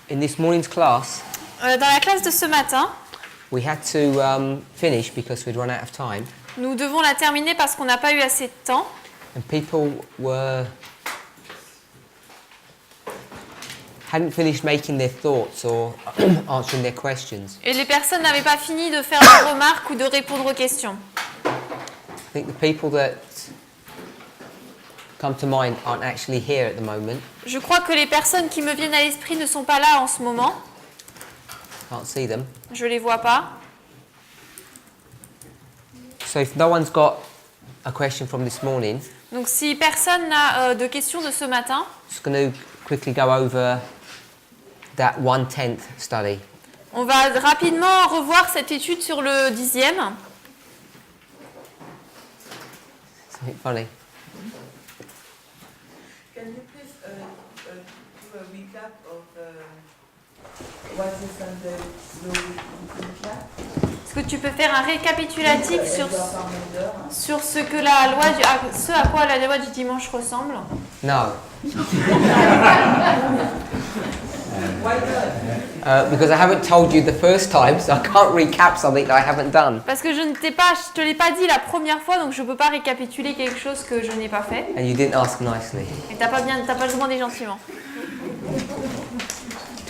In this morning's class, Dans la classe de ce matin, we had to finish because we'd run out of time, nous devons la terminer parce qu'on n'a pas eu assez de temps. and people hadn't finished making their thoughts or answering their questions. Et les personnes n'avaient pas fini de faire leurs remarques ou de répondre aux questions. I think the people that come to mind aren't actually here at the moment. Je crois que les personnes qui me viennent à l'esprit ne sont pas là en ce moment. Can't see them. Je ne les vois pas. So if no one's got a question from this morning, Donc si personne n'a de questions de ce matin, I'm just going to quickly go over that 1/10 study. on va rapidement revoir cette étude sur le 10e. Something funny. Can you please do a recap of what is Sunday recap? Est-ce que tu peux faire un récapitulatif Sur sur ce que la loi ce à quoi la loi du dimanche ressemble? No, Why not? because I haven't told you the first time, so I can't recap something that I haven't done. Parce que je te l'ai pas dit la première fois, donc je peux pas récapituler quelque chose que je n'ai pas fait. And you didn't ask nicely. Et t'as pas demandé gentiment.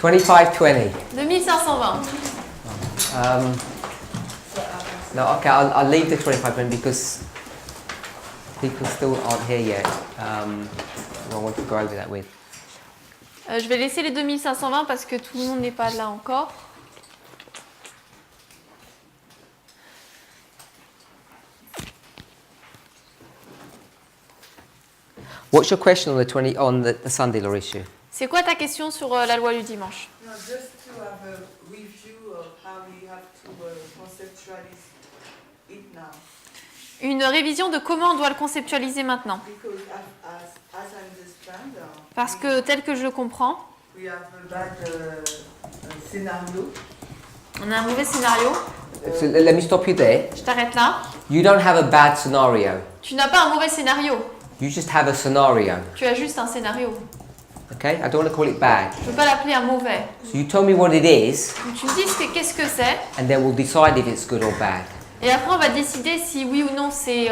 25:20. 2520. No, okay, I'll leave the 25 because people still aren't here yet. Who I want to go over that with. Je vais laisser les 2520 parce que tout le monde n'est pas là encore. What's your question on the Sunday law issue? C'est quoi ta question sur la loi du dimanche? No, just to have a review of how we have to conceptualize it now. Une révision de comment on doit le conceptualiser maintenant. Because as I understand, Parce que tel que je le comprends, we have a bad scenario. on a un mauvais scénario. So let me stop you there. Je t'arrête là. You don't have a bad scenario. Tu n'as pas un mauvais scénario. You just have a scenario. Tu as juste un scénario. Okay? I don't want to call it bad. Je ne peux pas l'appeler un mauvais. So you tell me what it is, Donc tu me dis qu'est-ce que c'est, and then we'll decide if it's good or bad. et après on va décider si oui ou non c'est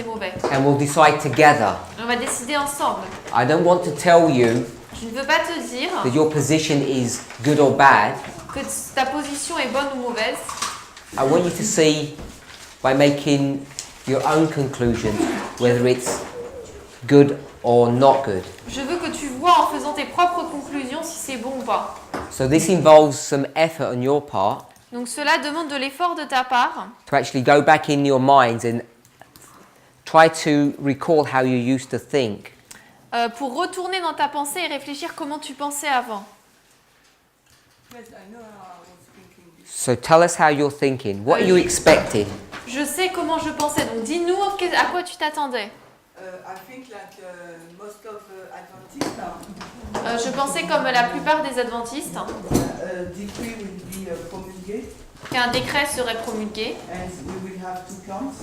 mauvais. And we'll decide together. On va décider ensemble. I don't want to tell you Je ne veux pas te dire that your position is good or bad. que ta position est bonne ou mauvaise. I want you to see by making your own conclusions whether it's good or not good. Je veux que tu vois en faisant tes propres conclusions si c'est bon ou pas. So this involves some effort on your part Donc cela demande de l'effort de ta part to actually go back in your minds and try to recall how you used to think. pour retourner dans ta pensée et réfléchir comment tu pensais avant. Yes, I know how I was thinking this. So tell us how you're thinking. What are you expecting? Je sais comment je pensais, donc dis-nous à quoi tu t'attendais. I think like most of Adventists now, Je pensais comme la plupart des adventistes decree will be promulgated qu'un décret serait promulgué, and we will have two camps.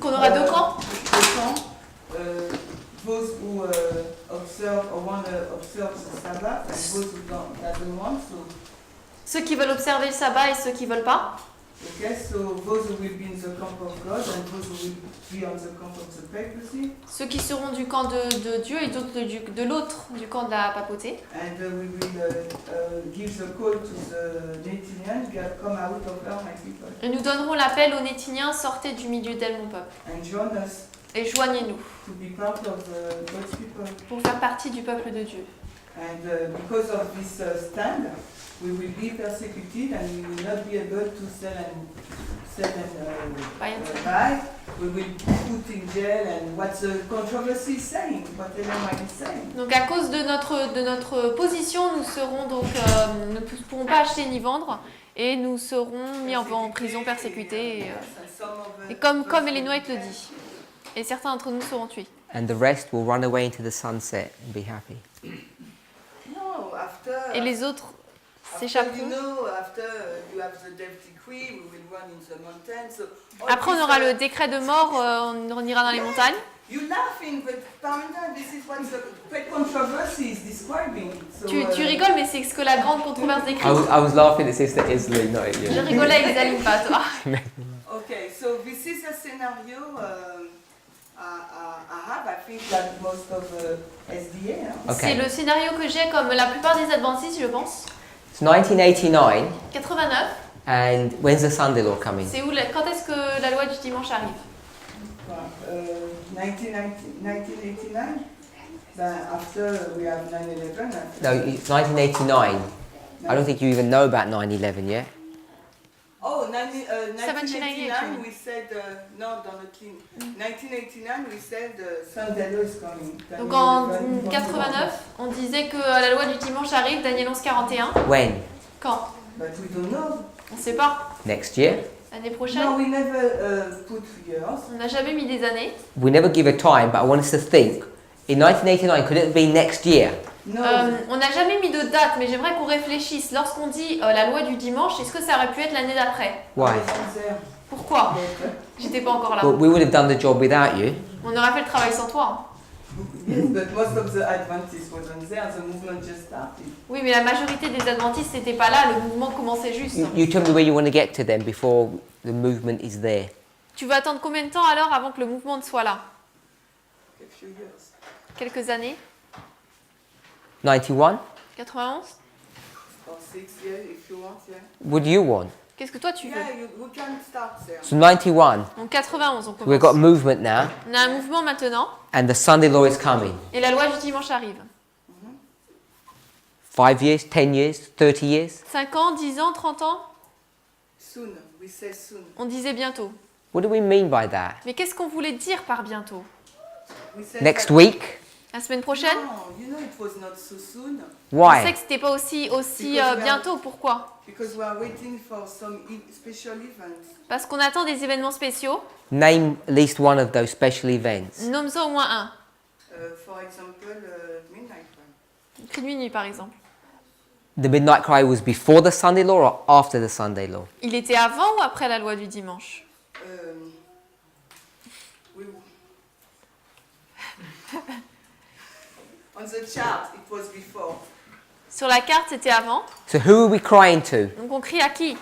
qu'on aura deux camps. Two camps, those who observe or want to observe the Sabbath and those who doesn't want to. Ceux qui veulent observer le sabbat et ceux qui veulent pas. Okay, so those who will be in the camp of God and those who will be on the camp of the papacy. Ceux qui seront du camp de Dieu et d'autres de l'autre, du camp de la papauté. And we will give the call to the Nathaniel, come out of her, my people, Et nous donnerons l'appel aux Nétiniens, sortez du milieu d'elle, mon peuple. and join us Et joignez-nous to be part of God's people. pour faire partie du peuple de Dieu. And because of this stand, we will be persecuted and we will not be able to sell and buy. We will put in jail and what the controversy is saying, what everyone is saying. Donc à cause de notre position, nous serons donc ne pourrons pas acheter ni vendre et nous serons mis en prison, persécutés. Et comme Ellen White le dit. Et certains d'entre nous seront tués. And the rest will run away into the sunset and be happy. No, Et les autres s'échapperont. Après, Après, on aura le décret de mort, on ira dans les montagnes. You're laughing, but Parinda, this is what the great controversy is describing. So, Tu rigoles, mais c'est ce que la grande controverse décrit. I was laughing at Sister Isley, not at Je you. rigolais avec Zalim, pas toi. Okay, so this is a scenario I have. I think that most of SDA. Okay. C'est le scénario que j'ai comme la plupart des adventistes, je pense. It's 1989, 89, and when's the Sunday law coming? c'est où quand est-ce que la loi du dimanche arrive? 1989. Then after we have 9/11. No, it's 1989. I don't think you even know about 9/11 yet. Oh, 1798, 1989 we said no, dans le clean. 1989 we said Sunday law is coming. Donc en 89, on disait que la loi du dimanche arrive, Daniel 11:41. When? Quand? But we don't know. On ne sait pas. Next year? L'année prochaine? No, we never put years. On n'a jamais mis des années. We never give a time, but I want us to think. In 1989, could it be next year? No. On n'a jamais mis de date, mais j'aimerais qu'on réfléchisse. Lorsqu'on dit la loi du dimanche, est-ce que ça aurait pu être l'année d'après? Why? Pourquoi? J'étais pas encore là. Well, we would have done the job without you. On aurait fait le travail sans toi. Yes, but most of the Adventists wasn't there. The movement just started. Oui, mais la majorité des adventistes n'étaient pas là, le mouvement commençait juste. You tell me where you want to get to then before the movement is there. Tu vas attendre combien de temps alors avant que le mouvement ne soit là? A few years. Quelques années? 91? 91? Or 6 years if you want, yeah. What do you want? Qu'est-ce que toi tu veux? Yeah, we can start there. So 91, Donc 91, on we've got a commence. movement now, On a un mouvement maintenant, and the Sunday law is coming. et la loi du dimanche arrive. 5 years, 10 years, 30 years? 5 ans, 10 ans, 30 ans? Soon, we say soon. On disait bientôt. What do we mean by that? Mais qu'est-ce qu'on voulait dire par bientôt? We said Next that- week? La semaine prochaine? No, you know it was not so soon On sait Why? que c'était pas aussi bientôt. Pourquoi? because we are waiting for some special events. Parce qu'on attend des événements spéciaux. Name at least one of those special events. Nomme-en au moins un. For example, midnight one. Cri de minuit, par exemple. The midnight cry was before the Sunday law or after the Sunday law? Il était avant ou après la loi du dimanche? We on the chart, it was before. Sur la carte, c'était avant. So who are we crying to? Donc on crie à qui?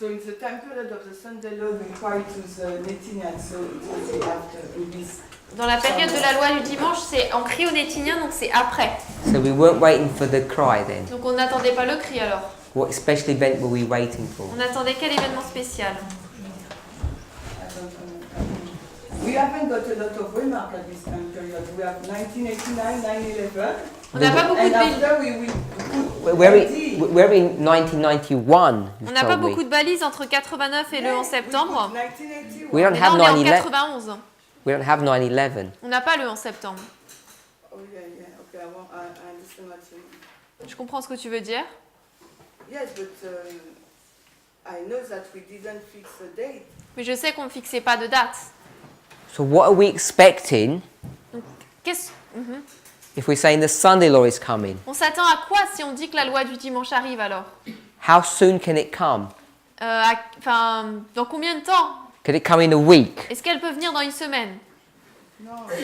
So in the time period of the Sunday law, we cry to the Netinian, so it was after in this. Dans la période de la loi du dimanche, on crie aux Nétiniens, donc c'est après. So we weren't waiting for the cry then. Donc on n'attendait pas le cri alors. What special event were we waiting for? On attendait quel événement spécial? I don't know. We haven't got a lot of remark at this time period. We have 1989, 9/11. On n'a pas beaucoup And de balises. after we put We're in 1991. On you've n'a pas told me. beaucoup de balises entre 89 et le 11 septembre. 1981. We don't Mais have là, on est en 9/11. 91. We don't have 9/11. On n'a pas le 11 septembre. Oh yeah, yeah. Okay, I understand what you mean. Je comprends ce que tu veux dire. Yes, but I know that we didn't fix a date. Mais je sais qu'on ne fixait pas de date. So what are we expecting Qu'est-ce... Mhm. if we're saying the Sunday law is coming? On s'attend à quoi si on dit que la loi du dimanche arrive alors? How soon can it come? Dans combien de temps? Could it come in a week? Est-ce qu'elle peut venir dans une semaine? No, I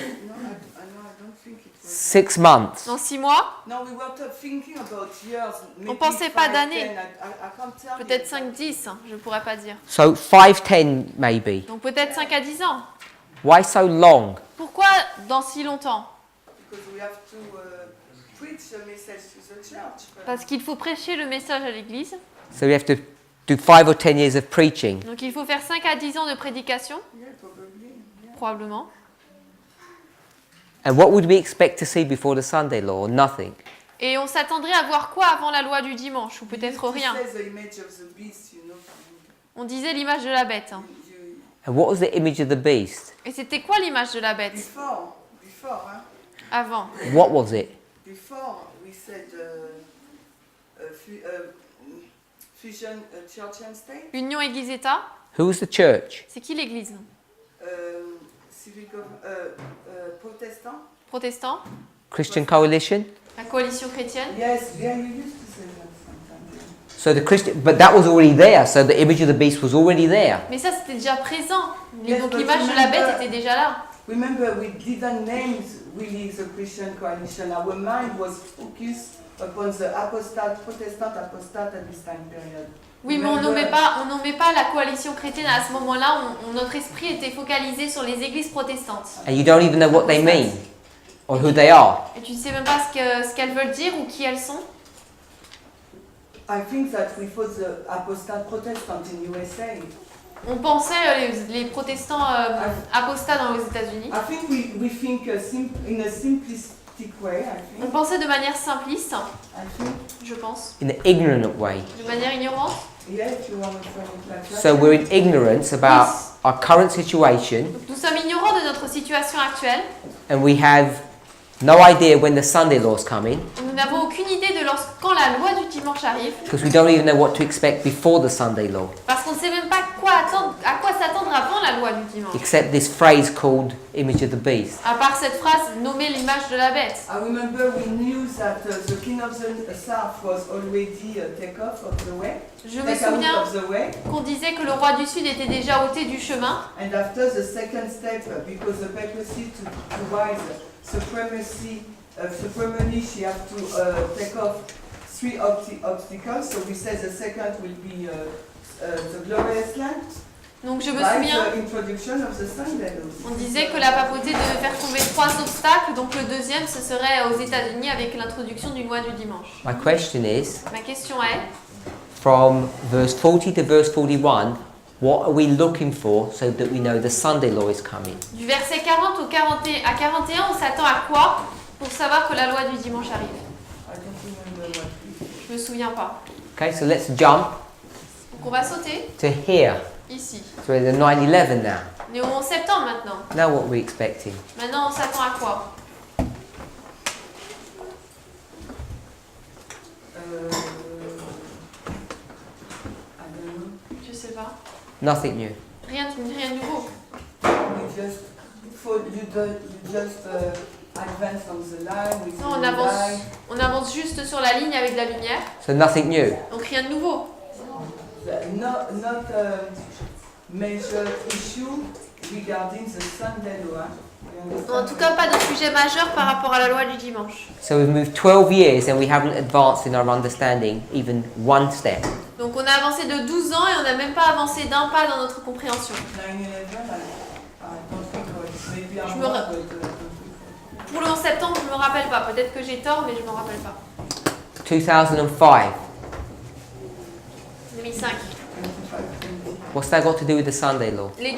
don't think it was. 6 months? Dans 6 mois? No, we were thinking about years. Maybe pensait pas 5, d'années. 10, I can't tell you. Peut-être 5-10, hein, je ne pourrais pas dire. So 5, 10 maybe. Donc peut-être 5 à 10 ans. Why so long? Pourquoi dans si longtemps? Because we have to preach a message to the church. Parce qu'il faut prêcher le message à l'église. So we have to do 5 or 10 years of preaching. Donc il faut faire 5 à 10 ans de prédication, Yeah, probably. Yeah. probablement. And what would we expect to see before the Sunday law? Nothing. Et on s'attendrait à voir quoi avant la loi du dimanche? Ou peut-être rien. It says the image of the beast, you know. On disait l'image de la bête. hein. And what was the image of the beast? Et c'était quoi l'image de la bête Before, huh? avant? What was it? Before we said fusion church and state, Union Église-État? Who was the church? C'est qui l'église? Protestant. Protestant? Christian Coalition? La coalition chrétienne? Yes, yeah, you used to say that sometimes. So the Christian, but that was already there. So the image of the beast was already there. Mais ça, c'était déjà présent. Yes, Donc but l'image de la bête remember- était déjà là. Remember, we didn't name really the Christian coalition. Our mind was focused upon the apostate, Protestant apostate at this time period. Oui, mais on nommait pas la coalition chrétienne à ce moment-là. Notre esprit était focalisé sur les églises protestantes. And you don't even know what they mean or who they are. Et tu ne sais même pas ce qu'elles veulent dire ou qui elles sont. I think that we thought the apostate Protestant in USA. On pensait les protestants apostats dans les États-Unis. I think we think in a simplistic way, I On think. pensait de manière simpliste, I think. je pense, In an ignorant way. de manière ignorante. Yes, you want to frame it like that. So we're in ignorance about our current situation, Donc, nous sommes ignorants de notre situation actuelle. and we have no idea when the Sunday law is coming, Nous n'avons aucune idée de quand la loi du dimanche arrive, because we don't even know what to expect before the Sunday law, parce qu'on ne sait même pas à quoi s'attendre avant la loi du dimanche. except this phrase called image of the beast. À part cette phrase nommée l'image de la bête. I remember we knew that the king of the south was already take off of the way. Je me Take out souviens of the way. qu'on disait que le roi du Sud était déjà ôté du chemin. And after the second step, because the papacy to rise supremacy, supremacy, she have to take off three obstacles. So we said the second will be the glorious land. Donc je me By souviens, the introduction of the Sunday law. on disait que la papauté devait faire tomber 3 obstacles. Donc le deuxième, ce serait aux États-Unis avec l'introduction d'une loi du dimanche. My question is, Ma question est, from verse 40 to verse 41, what are we looking for so that we know the Sunday law is coming? du verset 40 à 41, on s'attend à quoi pour savoir que la loi du dimanche arrive? I don't remember what we Je me souviens pas. Okay, so let's jump Donc on va sauter to here. ici. So we're at the 9/11 now. On est au 11 septembre maintenant. Now what are we expecting? Maintenant, on s'attend à quoi? I don't know. Je sais pas. Nothing new. Rien de nouveau. We just advance on the line with Non, the on avance juste sur la ligne avec de la lumière. So nothing new. Donc rien de nouveau. not major issue regarding the Sunday law. You understand? En tout cas, pas de sujet majeur par rapport à la loi du dimanche. So we've moved 12 years and we haven't advanced in our understanding even one step. Donc on a avancé de 12 ans et on n'a même pas avancé d'un pas dans notre compréhension. 9/11, I don't think so. Maybe Je I'm me wrong, ra- but Pour le 11 septembre, je ne me rappelle pas. Peut-être que j'ai tort, mais je ne me rappelle pas. 2005. 2005. 25, 20. What's that got to do with the Sunday law? Les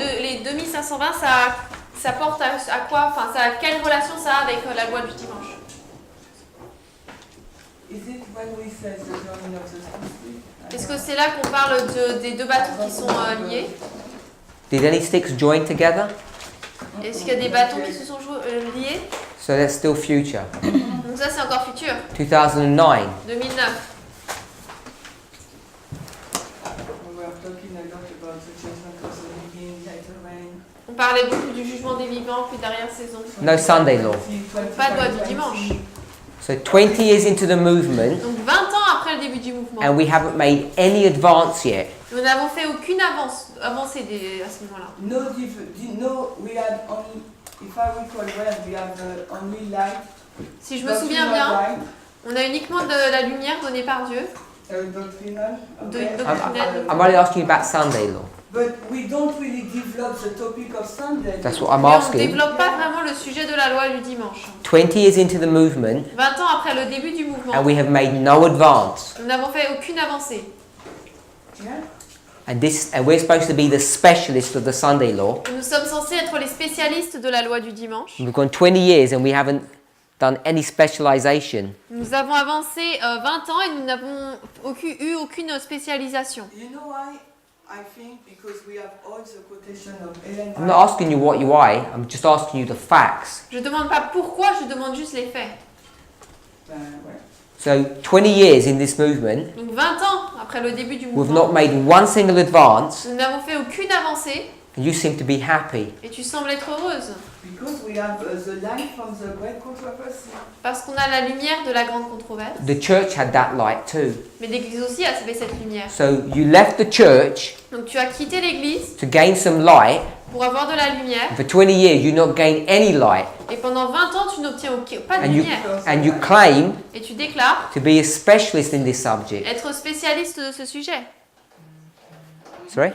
2520, ça porte à quoi? Enfin, quelle relation ça a avec la loi du dimanche? Is it when we say the joining of the Spirit? Est-ce que c'est là qu'on parle des deux bateaux qui sont liés? Did any sticks join together? Est-ce qu'il y a des bâtons qui se sont liés? So that's still future. Donc ça, c'est encore futur. 2009. 2009. We were talking a lot about the judgment of the living, later rain. On parlait beaucoup du jugement des vivants, puis d'arrière-saison. No Sunday law. Pas de loi du dimanche. So 20 years into the movement Donc 20 ans après le début du mouvement. and we haven't made any advance yet. Nous n'avons fait aucune avancée à ce moment-là. No, we had only, if I recall well, we have only light. Si je me souviens bien, on a uniquement de la lumière donnée par Dieu. Doctrinal. De- okay. doctrinal. I'm only asking you about Sunday law. But we don't really develop the topic of Sunday. That's what I'm Mais on ne asking. développe pas vraiment le sujet de la loi du dimanche. 20 years into the movement 20 ans après le début du mouvement, and we have made no advance. nous n'avons fait aucune avancée. Yeah? And we're supposed to be the specialist of the Sunday law. Nous sommes censés être les spécialistes de la loi du dimanche. We've gone 20 years and we haven't done any specialization. Nous avons avancé 20 ans et nous n'avons eu aucune spécialisation. You know why? I think because we have all the quotation of Ellen I'm not asking you what you why, I'm just asking you the facts. Je ne demande pas pourquoi, je demande juste les faits. ouais. So 20 years in this movement, Donc 20 ans après le début du we've not mouvement, made one single advance nous n'avons fait aucune avancée. and you seem to be happy. Et tu sembles être heureuse. Because we have the light from the great controversy. Parce qu'on a la lumière de la grande controverse. The church had that light too. Mais l'Église aussi avait cette lumière. So you left the church Donc tu as quitté l'Église to gain some light. pour avoir de la lumière. For 20 years, you not gain any light, Et pendant 20 ans, tu n'obtiens pas de and you lumière. claim Et tu déclares to be a specialist in this subject. être spécialiste de ce sujet. Sorry.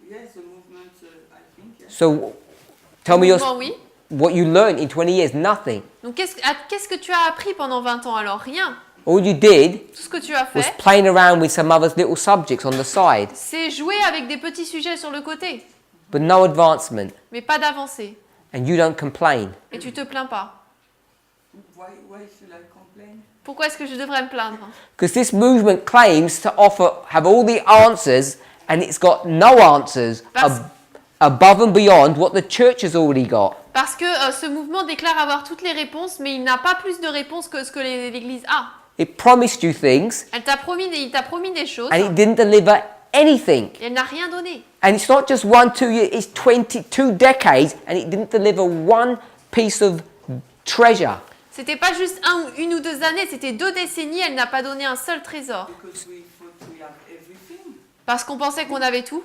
Yes, the movement, I think. Yeah. So, tell me Bon, oui. what you learned in 20 years. Nothing. Donc qu'est-ce que tu as appris pendant 20 ans alors? Rien. All you did Tout ce que tu as was fait, playing around with some other little subjects on the side, c'est jouer avec des petits sujets sur le côté, but no advancement, mais pas d'avancée. and you don't complain. Et tu te plains pas. Why should I complain? Pourquoi est-ce que je devrais me plaindre? Because this movement claims to have all the answers, and it's got no answers above and beyond what the church has already got. Parce que ce mouvement déclare avoir toutes les réponses, mais il n'a pas plus de réponses que ce que l'Église a. It promised you things, Il t'a promis des choses, and it didn't deliver anything. et elle n'a rien donné. And it's not just 1, 2 years, it's 22 decades, and it didn't deliver one piece of treasure. C'était pas juste une ou 2 années, c'était 2 décennies, elle n'a pas donné un seul trésor. Because we thought we have everything. Parce qu'on pensait qu'on avait tout,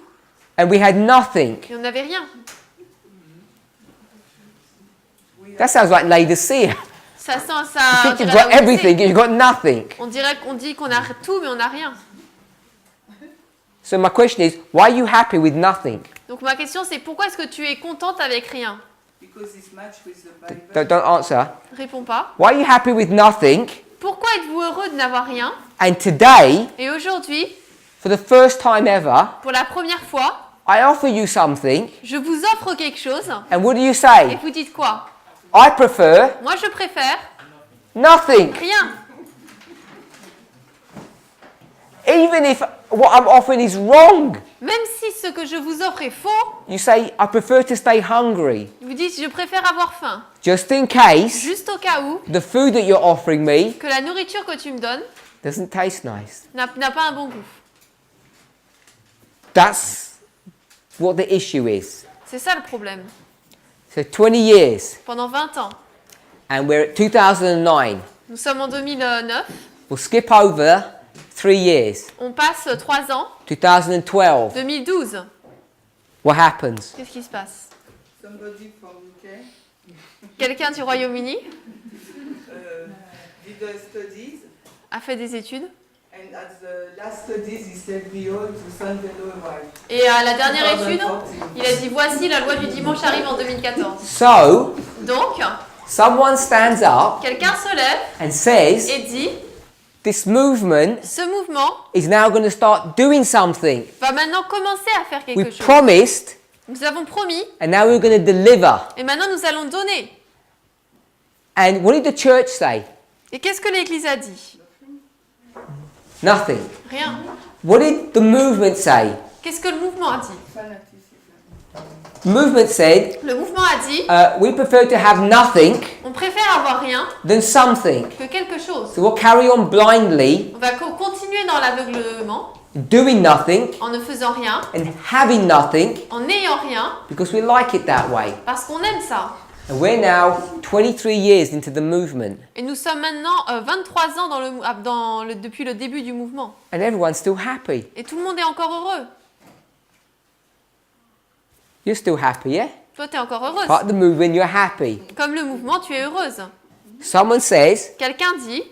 And we had nothing. et on n'avait rien. That sounds like Laodicea. Ça sent ça. You on think you've dirait got la everything, Odyssée. you've got nothing. On dit qu'on a tout, mais on n'a rien. So my question is, why are you happy with nothing? Donc ma question c'est pourquoi est-ce que tu es contente avec rien? Because it's matched with the Bible. Don't answer. Réponds pas. Why are you happy with nothing? Pourquoi êtes-vous heureux de n'avoir rien? And today, Et aujourd'hui, for the first time ever, pour la première fois, I offer you something, je vous offre quelque chose. and what do you Et say? vous dites quoi? I prefer Moi je préfère nothing. rien. Even if what I'm offering is wrong, Même si ce que je vous offre est faux, you say, I prefer to stay hungry. vous dites je préfère avoir faim. Just in case Juste au cas où the food that you're offering me que la nourriture que tu me donnes doesn't taste nice. n'a pas un bon goût. That's what the issue is. C'est ça le problème. So 20 years, Pendant 20 ans, and we're at 2009. nous sommes en 2009, We'll skip over 3 years. on passe 3 ans, 2012. 2012. What happens? Qu'est-ce qui se passe? Somebody from UK Quelqu'un du Royaume-Uni did the studies, a fait des études and at the last studies he said, "Behold, the Sunday law arrived." et à la dernière étude, il a dit voici la loi du dimanche arrive en 2014. So, Donc, someone stands up quelqu'un se lève and says, et dit this movement ce mouvement is now going to start doing something. va maintenant commencer à faire We quelque chose. promised, Nous avons promis and now we're going to deliver. et maintenant nous allons donner. And what did the church say? Et qu'est-ce que l'Église a dit? Nothing. Rien. What did the movement say? Qu'est-ce que le mouvement a dit? The movement said, Le mouvement a dit we prefer to have nothing on préfère avoir rien than something. que quelque chose. So we'll carry on blindly, On va continuer dans l'aveuglement doing nothing en ne faisant rien, and having nothing en n'ayant rien, because we like it that way. parce qu'on aime ça. And we're now 23 years into the movement, Et nous sommes maintenant 23 ans depuis le début du mouvement. and everyone's still happy. Et tout le monde est encore heureux. You're still happy, yeah? Toi, tu es encore heureuse. Part of the movement, you're happy. Comme le mouvement, tu es heureuse. Someone says, Quelqu'un dit,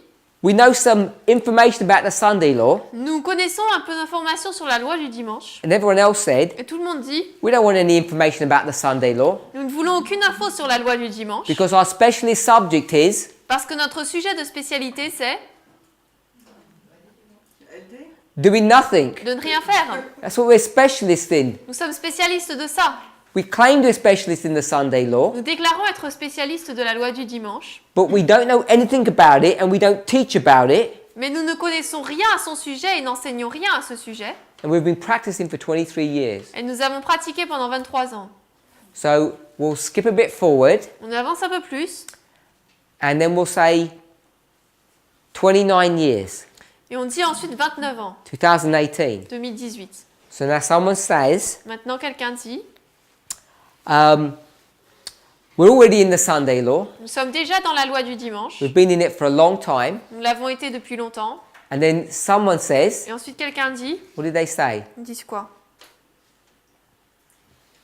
we know some information about the Sunday law, nous connaissons un peu d'informations sur la loi du dimanche. and everyone else said, Et tout le monde dit, we don't want any information about the Sunday law nous ne voulons aucune info sur la loi du dimanche. because our specialist subject is Parce que notre sujet de spécialité, c'est doing nothing. de ne rien faire. That's what we're specialists in. Nous sommes spécialistes de ça. We claim to be specialists in the Sunday law, Nous déclarons être spécialistes de la loi du dimanche. but we don't know anything about it and we don't teach about it. Mais nous ne connaissons rien à son sujet et n'enseignons rien à ce sujet. And we've been practicing for 23 years. Et nous avons pratiqué pendant 23 ans. So we'll skip a bit forward On avance un peu plus and then we'll say 29 years, et on dit ensuite 29 ans, 2018. 2018. So now someone says, Maintenant, quelqu'un dit, We're already in the Sunday law. Nous sommes déjà dans la loi du dimanche. We've been in it for a long time. Nous l'avons été depuis longtemps. And then someone says, Et ensuite, quelqu'un dit, what did they say? ils disent quoi?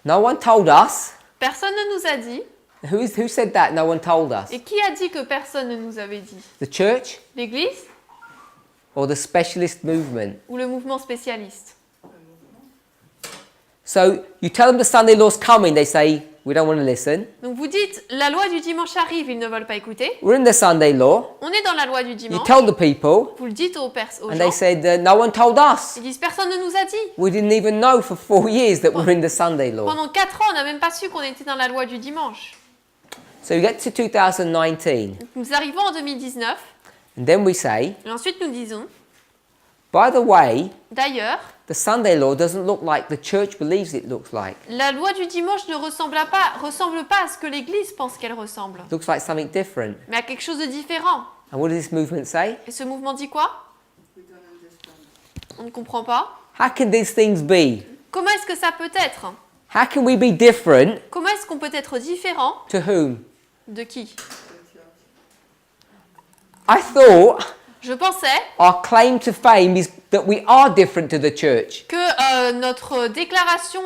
No one told us. Personne ne nous a dit. Who said that? No one told us. Et qui a dit que personne ne nous avait dit? The church L'Église or the specialist movement? ou le mouvement spécialiste? So you tell them the Sunday law's coming, they say, we don't want to listen. Donc vous dites, la loi du dimanche arrive, ils ne veulent pas écouter. We're in the Sunday law. On est dans la loi du You dimanche. told the people, Vous le dites aux and gens. they said, no one told us. Ils disent, personne ne nous a dit. We didn't even know for 4 years that we're in the Sunday law. Pendant 4 ans, on n'a même pas su qu'on était dans la loi du dimanche. So we get to 2019, Donc, nous arrivons en 2019, and then we say, et ensuite nous disons, by the way, d'ailleurs, the Sunday law doesn't look like the church believes it looks like. la loi du dimanche ne ressemble pas à ce que l'Église pense qu'elle ressemble, It looks like something different. mais à quelque chose de différent. And what does this movement say? Et ce mouvement dit quoi? On ne comprend pas. How can these things be? Comment est-ce que ça peut être? How can we be different Comment est-ce qu'on peut être différent to whom? de qui? I thought Je pensais our claim to fame is that we are different to the church. que notre déclaration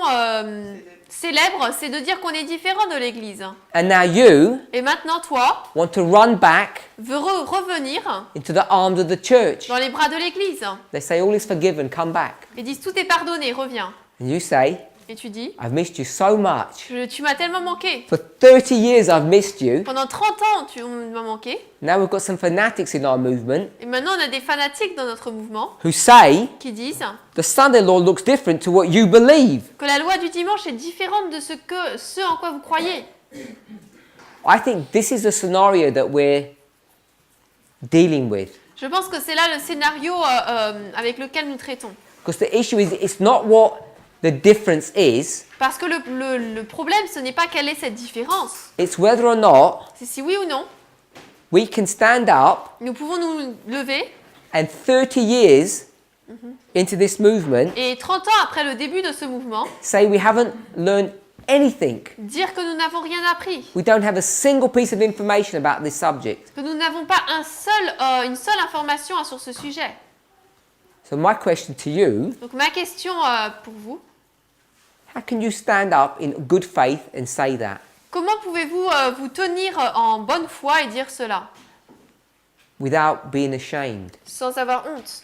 célèbre, c'est de dire qu'on est différent de l'Église. And now you Et maintenant, toi, want to run back veux revenir into the arms of the church. dans les bras de l'Église. They say all is forgiven, come back. Ils disent, tout est pardonné, reviens. And you say, Et tu dis, I've missed you so much. tu m'as tellement manqué. For 30 years I've missed you. Pendant 30 ans, tu m'as manqué. Now we've got some fanatics in our movement Et maintenant, on a des fanatiques dans notre mouvement who say qui disent the Sunday law looks different to what you believe. que la loi du dimanche est différente de ce en quoi vous croyez. I think this is the scenario that we're dealing with. Je pense que c'est là le scénario avec lequel nous traitons. Because the issue is it's not what the difference is, Parce que le problème, ce n'est pas quelle est cette différence. it's whether or not C'est si oui ou non, we can stand up nous pouvons nous lever and 30 years into this movement et 30 ans après le début de ce mouvement, say we haven't learned anything. dire que nous n'avons rien appris, We don't have a single piece of information about this subject. que nous n'avons pas une seule information sur ce sujet. So my question to you, Donc ma question pour vous, how can you stand up in good faith and say that comment pouvez-vous vous tenir en bonne foi et dire cela without being ashamed? sans avoir honte?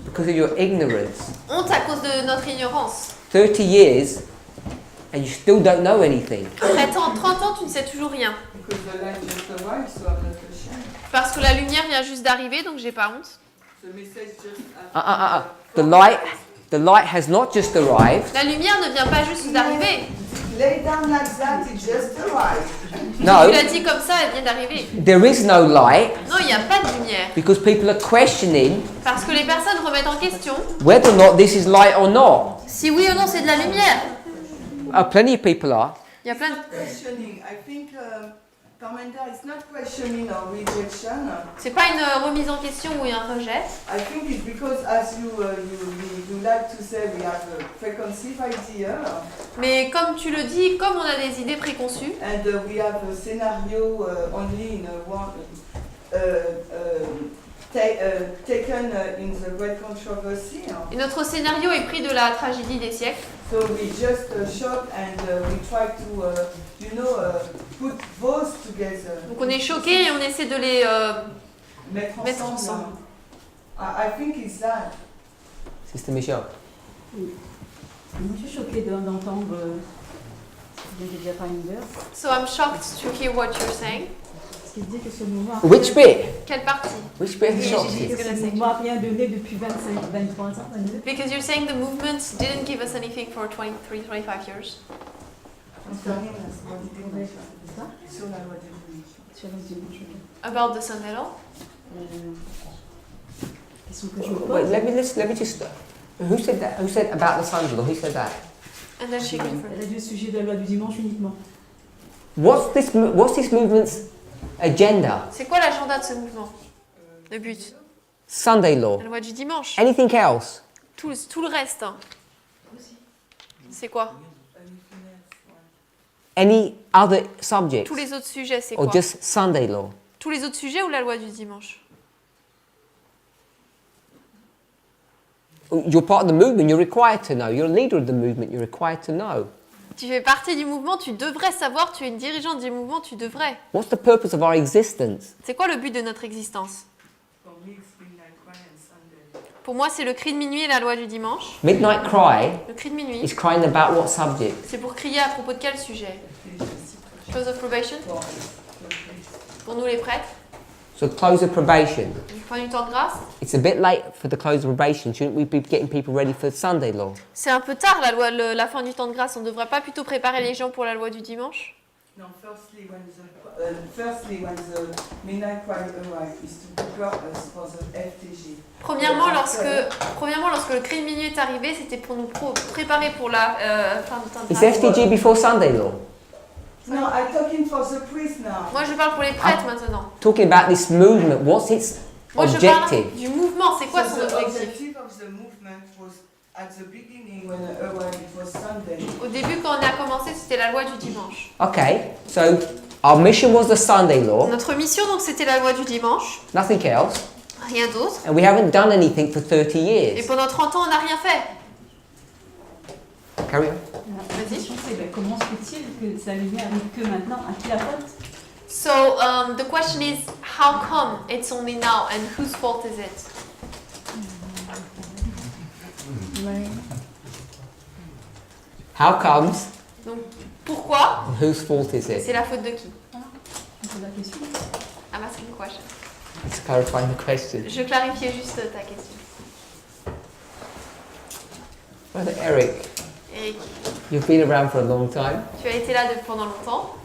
Because of your ignorance. Honte à cause de notre ignorance. 30 years and you still don't know anything. Après 30 ans, tu ne sais toujours rien. Because the light just arrived, so I'm not ashamed. Parce que la lumière vient juste d'arriver, donc j'ai pas honte. The message just The light has not just arrived. La lumière ne vient pas juste d'arriver. lay down like that, it just arrived. No, Tu l'as dit comme ça, elle vient d'arriver. there is no light Non, il n'y a pas de lumière. because people are questioning Parce que les personnes remettent en question whether or not this is light or not. si oui ou non c'est de la lumière. Plenty of people are. Il y a plein de... Questioning. I think Parmenter is not questioning or rejection. C'est pas une remise en question ou un rejet. I think it's because, as you like to say, we have a preconceived idea, Mais comme tu le dis, comme on a des idées préconçues, and we have a scenario only in one taken in the great controversy. et notre scénario est pris de la tragédie des siècles. So we just shock and we try to, put both together. Donc on est choqués et on essaie de les... Mettre ensemble. I think it's that. Sister Michelle. Moi, je suis choquée d'entendre ce que vient de dire Parmenter, So I'm shocked to hear what you're saying. parce qu'il dit que ce mouvement Which bit? Quelle partie? Which bit of the Oui, shop? j'ai- que ce mouvement n'a rien donné depuis 23 ans. 22. Because you're saying the movement didn't give us anything for 23, 25 years. Concerning la loi du Ouais, dimanche. c'est ça, Sur la loi du dimanche. sur le dimanche. About the Sunday law. Question que je me Wait, pose. let me just. Who said that? Who said about the Sunday law? Who said that? And then she confirmed. Elle a dit au sujet de la loi du dimanche uniquement. What's this movement's agenda? C'est quoi l'agenda de ce mouvement? Le but? Sunday law. La loi du dimanche. Anything else? Tout le reste. C'est quoi? Any other subjects? Tous les autres sujets, c'est Or quoi? just Sunday law? Tous les autres sujets ou la loi du dimanche? You're part of the movement, you're required to know. You're a leader of the movement, you're required to know. Tu fais partie du mouvement, tu devrais savoir, tu es une dirigeante du mouvement, tu devrais. What's the purpose of our existence? C'est quoi le but de notre existence? For me, it's midnight cry and Sunday. Pour moi, c'est le cri de minuit et la loi du dimanche. Midnight cry Le cri de minuit, is crying about what subject? c'est pour crier à propos de quel sujet? Close of probation? Pour nous les prêtres? So close of probation. Fin du temps de grâce? It's a bit late for the close of probation. Shouldn't we be getting people ready for Sunday law? C'est un peu tard la fin du temps de grâce. On ne devrait pas plutôt préparer les gens pour la loi du dimanche? No, firstly, when the midnight cry arrives, is to prepare us for the FTG. Premièrement, lorsque le cri de minuit est arrivé, c'était pour nous préparer pour la fin du temps de Is grâce. FTG before Sunday law? No, I'm talking for the priest now. Moi, je parle pour les prêtres maintenant. Talking about this movement, what's its Moi, je parle objective? du mouvement. C'est quoi So son the objectif? objective of the movement was at the beginning when it arrived, it was Sunday. Au début, quand on a commencé, c'était la loi du dimanche. Okay, so our mission was the Sunday law, Notre mission, donc, c'était la loi du dimanche. nothing else, Rien d'autre. and we haven't done anything for 30 Et years. pendant 30 ans, on n'a rien fait. Carry on. La question c'est comment se fait-il que ça lui arrive que maintenant? À qui la faute? So, the question is, how come it's only now and whose fault is it? How comes, Donc, pourquoi? and whose fault is it? C'est la faute de qui? On pose la question. I'm asking a question. Let's clarify the question. Je clarifiais juste ta question. Brother Eric, Et you've been around for a long time. tu as été là pendant longtemps.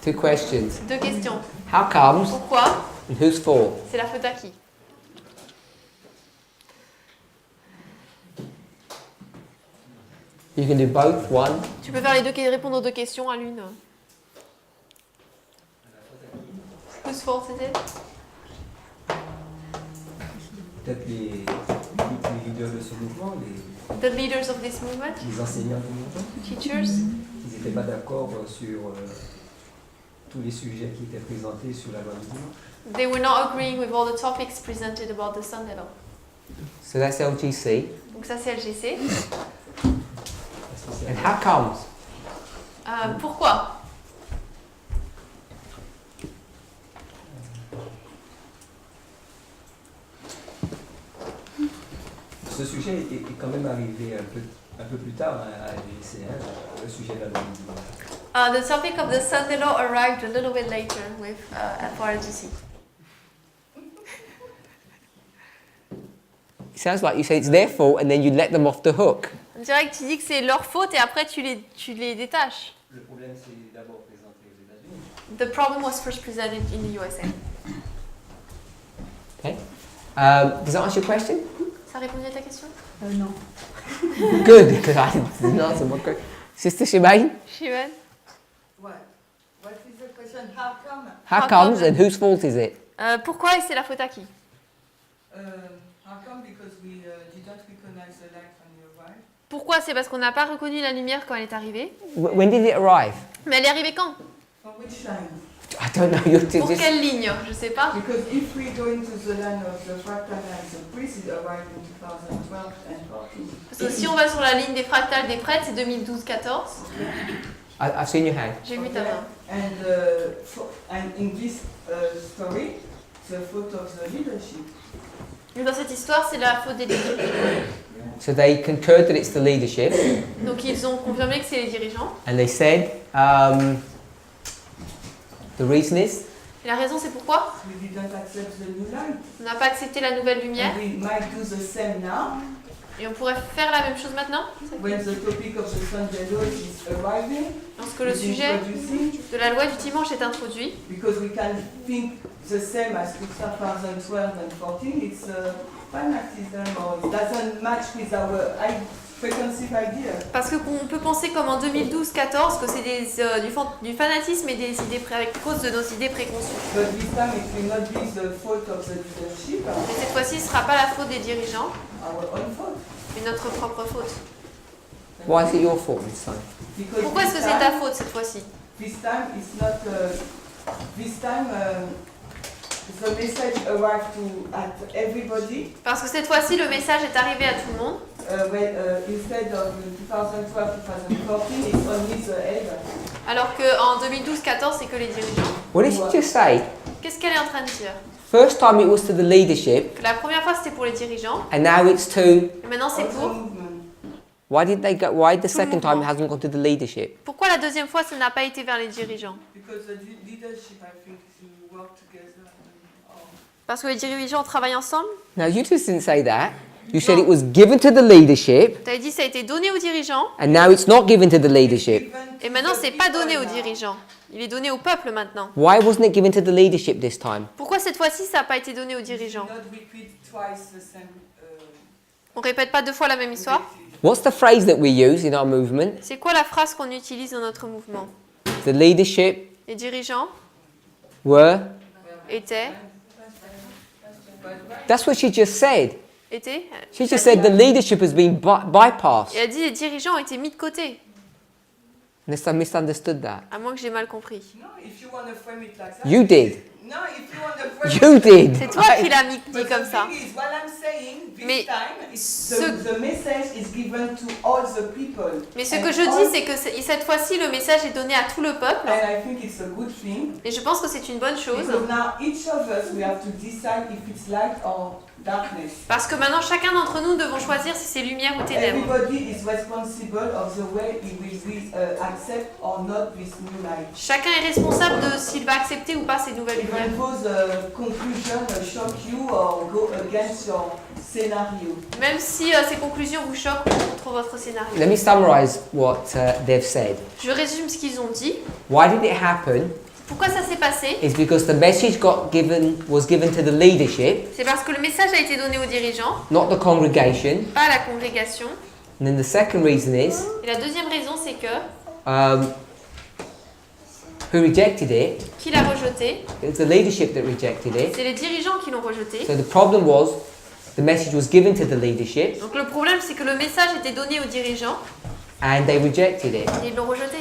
2 questions. 2 questions. How comes, Pourquoi? and whose fault? C'est la faute à qui? You can do both, one. Tu peux faire les deux, répondre aux 2 questions à l'une. Whose fault is it? Peut-être les leaders de ce mouvement, The leaders of this movement, les enseignants du mouvement, teachers, ils n'étaient pas d'accord sur tous les sujets qui étaient présentés sur la loi du dimanche. they were not agreeing with all the topics presented about the Sunday law. So that's LGC. Donc ça, c'est LGC. Est-ce que c'est And how comes? Pourquoi? Ce sujet est quand même arrivé un peu plus tard à LGC, le sujet de la loi du dimanche. The topic of the Sunday law arrived a little bit later with for LGC. It sounds like you say it's their fault and then you let them off the hook. On dirait que tu dis que c'est leur faute et après tu les détaches. Le problème, c'est d'abord présenté aux États-Unis. The problem was first presented in the USA. Okay. Does that answer your question? Ça répondait à ta question? Non. Good, because I didn't answer my question. Sister Shemaine, Shivan? What is the question? How come? how How comes come? and whose fault is it? Pourquoi et c'est la faute à qui? How come? Because we didn't recognize the light when you arrived. Pourquoi? C'est parce qu'on n'a pas reconnu la lumière quand elle est arrivée. When did it arrive? Mais elle est arrivée quand? For which time? I don't know. You're Pour just. quelle ligne? Je sais pas. Because if we go into the land of the fractal and the priest, it arrived in 2012 and 14. Parce que si on va sur la ligne des fractales des prêtres, c'est 2012-14. I've seen your hand. J'ai vu ta main. And in this story, the fault of the leadership. Mais dans cette histoire, c'est la faute des dirigeants. So they concurred that it's the leadership, Donc ils ont confirmé que c'est les dirigeants. and they said the reason is Et la raison, c'est pourquoi? We didn't accept the new light. On n'a pas accepté la nouvelle lumière. And we might do the same now Et on pourrait faire la même chose maintenant? when the topic of the Sunday law is arriving. Lorsque le is sujet introducing, de la loi du dimanche est introduit. because we can think the same as 2012 and 14. It's fanatism or it doesn't match with our preconceived idea. Parce qu'on peut penser comme en 2012-14 que c'est du fanatisme et des idées avec cause de nos idées préconçues. But this time it will not be the fault of the leadership, Mais cette fois-ci, ce ne sera pas la faute des dirigeants, our own fault. mais notre propre faute. Why is it your fault this time? Because Pourquoi est-ce que c'est ta faute cette fois-ci? This time it's not. This time the message arrived at everybody. Parce que cette fois-ci, le message est arrivé à tout le monde. Instead of 2012-2014, it's only the head. Alors qu'en 2012-14, c'est que les dirigeants. What did she just say? Qu'est-ce qu'elle est en train de dire? First time it was to the leadership, Que la première fois, c'était pour les dirigeants, and now it's to. et maintenant, c'est Also pour... movement. Why did they go? Why the Tout le second time it mouvement. hasn't gone to the leadership? Pourquoi la deuxième fois, ça n'a pas été vers les dirigeants? Because the leadership, I think, to work together. Parce que les dirigeants travaillent ensemble? No, you just didn't say that. You said it was given to the leadership, Tu avais dit que ça a été donné aux dirigeants, and now it's not given to the leadership. et maintenant, c'est pas donné aux dirigeants. Il est donné au peuple maintenant. Why wasn't it given to the leadership this time? Pourquoi cette fois-ci, ça n'a pas été donné aux dirigeants? Not repeat twice the same. On répète pas deux fois la même histoire? What's the phrase that we use in our movement? C'est quoi la phrase qu'on utilise dans notre mouvement? The leadership Les dirigeants were. étaient... That's what she just said. Étaient... She just said the leadership has been bypassed. Et elle dit les dirigeants ont été mis de côté. Unless I misunderstood that. À moins que j'ai mal compris. No, if you want to frame it like that. You did. No, if you want to frame You it. did. C'est toi qui l'as dit But comme the ça. thing is, what I'm saying this Mais time, ce- the message is given to all the people. Mais ce And que je all- dis, c'est que cette fois-ci, le message est donné à tout le peuple. And I think it's a good thing. Et je pense que c'est une bonne chose. Because now each of us, we have to decide if it's light or darkness. Parce que maintenant, chacun d'entre nous devons choisir si c'est lumière ou ténèbres. Everybody is responsible of the way he will accept or not this new light. Chacun est responsable de s'il va accepter ou pas ces nouvelles lumières. Even those conclusions shock you or go against your scenario. Même si ces conclusions vous choquent contre votre scénario. Let me summarize what they've said. Je résume ce qu'ils ont dit. Why did it happen? Pourquoi ça s'est passé? Is because the message was given to the leadership, C'est parce que le message a été donné aux dirigeants, not the congregation. pas à la congrégation. And then the second reason is Et la deuxième raison, c'est que who rejected it? qui l'a rejeté? It was the leadership that rejected it. C'est les dirigeants qui l'ont rejeté. So the problem was the message was given to the leadership Donc le problème, c'est que le message était donné aux dirigeants and they rejected it. et ils l'ont rejeté.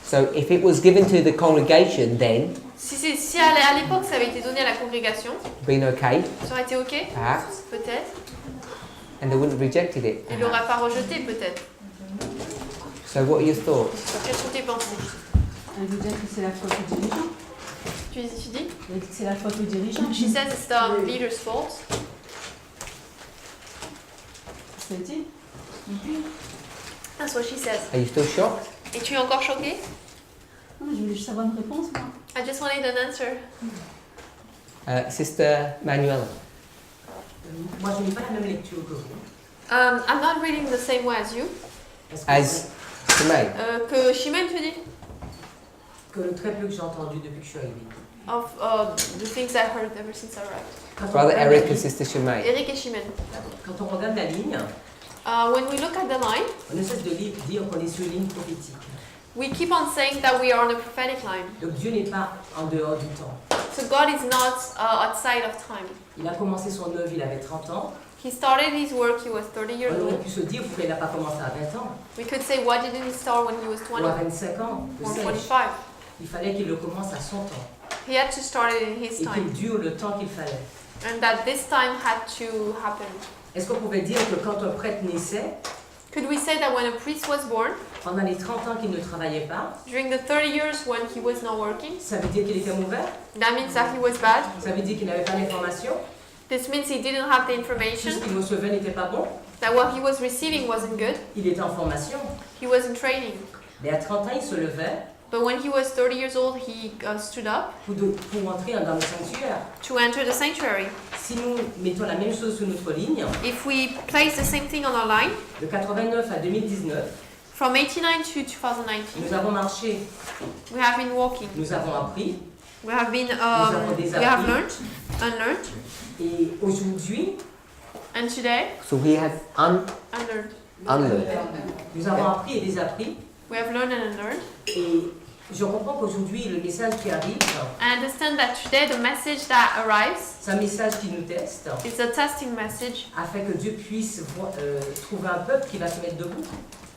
So if it was given to the congregation, then Si à l'époque ça avait été donné à la congrégation, been okay, ça aurait été ok, perhaps, peut-être. and they wouldn't have rejected it. Il l'aura pas rejeté, peut-être. So what are your thoughts? Quelles sont tes pensées? Elle veut dire que c'est la faute aux dirigeants. Tu dis? C'est la faute aux dirigeants. She says it's the leader's fault. C'est dit. That's what she says. Are you still shocked? Et tu es encore choqué? Non, je voulais juste avoir une réponse, moi. I just wanted an answer. Sister Manuela. Moi, je n'ai pas la même lecture que vous. I'm not reading the same way as you. Est-ce que As Shemaine. Que Chimène, tu dis? que le très peu que j'ai entendu depuis que je suis arrivée. Of the things I heard ever since I arrived. Quand on Brother regarde Eric la and ligne- Sister Shemaine. Eric et Chimène. Quand on regarde la ligne, When we look at the line, on essaie de dire qu'on est sur une ligne prophétique. we keep on saying that we are on a prophetic line. Donc Dieu n'est pas en dehors du temps. So God is not outside of time. Il a commencé son œuvre, il avait 30 ans. He started his work, he was 30 years On aurait old. pu se dire pourquoi il n'a pas commencé à 20 ans, We could say, why didn't he start when he was 20 ou à 25 ans, que or sais-je. 25? Il fallait qu'il le commence à son temps. He had to start it in his Et qu'il time. dure le temps qu'il fallait. And that this time had to happen. Est-ce qu'on pouvait dire que quand un prêtre naissait, Could we say that when a priest was born, pendant les 30 ans qu'il ne travaillait pas, during the 30 years when he was not working, ça veut dire qu'il était mauvais? that means that he was bad? Ça veut dire qu'il n'avait pas d'information? This means he didn't have the Tout information, ce qu'il recevait n'était pas bon? that what he was receiving wasn't good, Il était en formation. he was in training. Mais à 30 ans, il se levait But when he was 30 years old, he stood up pour entrer dans le sanctuaire. to enter the sanctuary. Si nous mettons la même chose sur notre ligne, If we place the same thing on our line, de 89 à 2019, from 89 to 2019, nous avons marché, we have been walking. nous avons appris, We have been, avons des we have appris. learned, unlearned, et aujourd'hui, and today, So we have unlearned. Unlearn. Nous avons appris et désappris. We have learned and unlearned. Et je comprends qu'aujourd'hui, le message qui arrive, I understand that today the message that arrives c'est un message qui nous teste, is a testing message afin que Dieu puisse trouver un peuple qui va se mettre debout.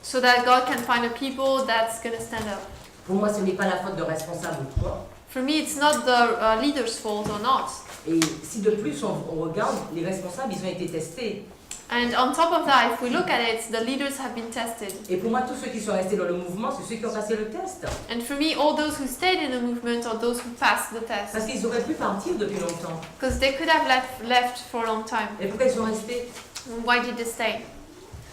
so that God can find a people that's going to stand up. Pour moi, ce n'est pas la faute de responsable ou quoi. For me, it's not the leader's fault or not. Et si de plus on regarde, les responsables, ils ont été testés. And on top of that, if we look at it, the leaders have been tested. Et pour moi, tous ceux qui sont restés dans le mouvement, c'est ceux qui ont passé le test. And for me, all those who stayed in the movement are those who passed the Parce test. qu'ils auraient pu partir depuis longtemps. Because they could have left for a long time. Et pourquoi ils sont restés? Why did they stay?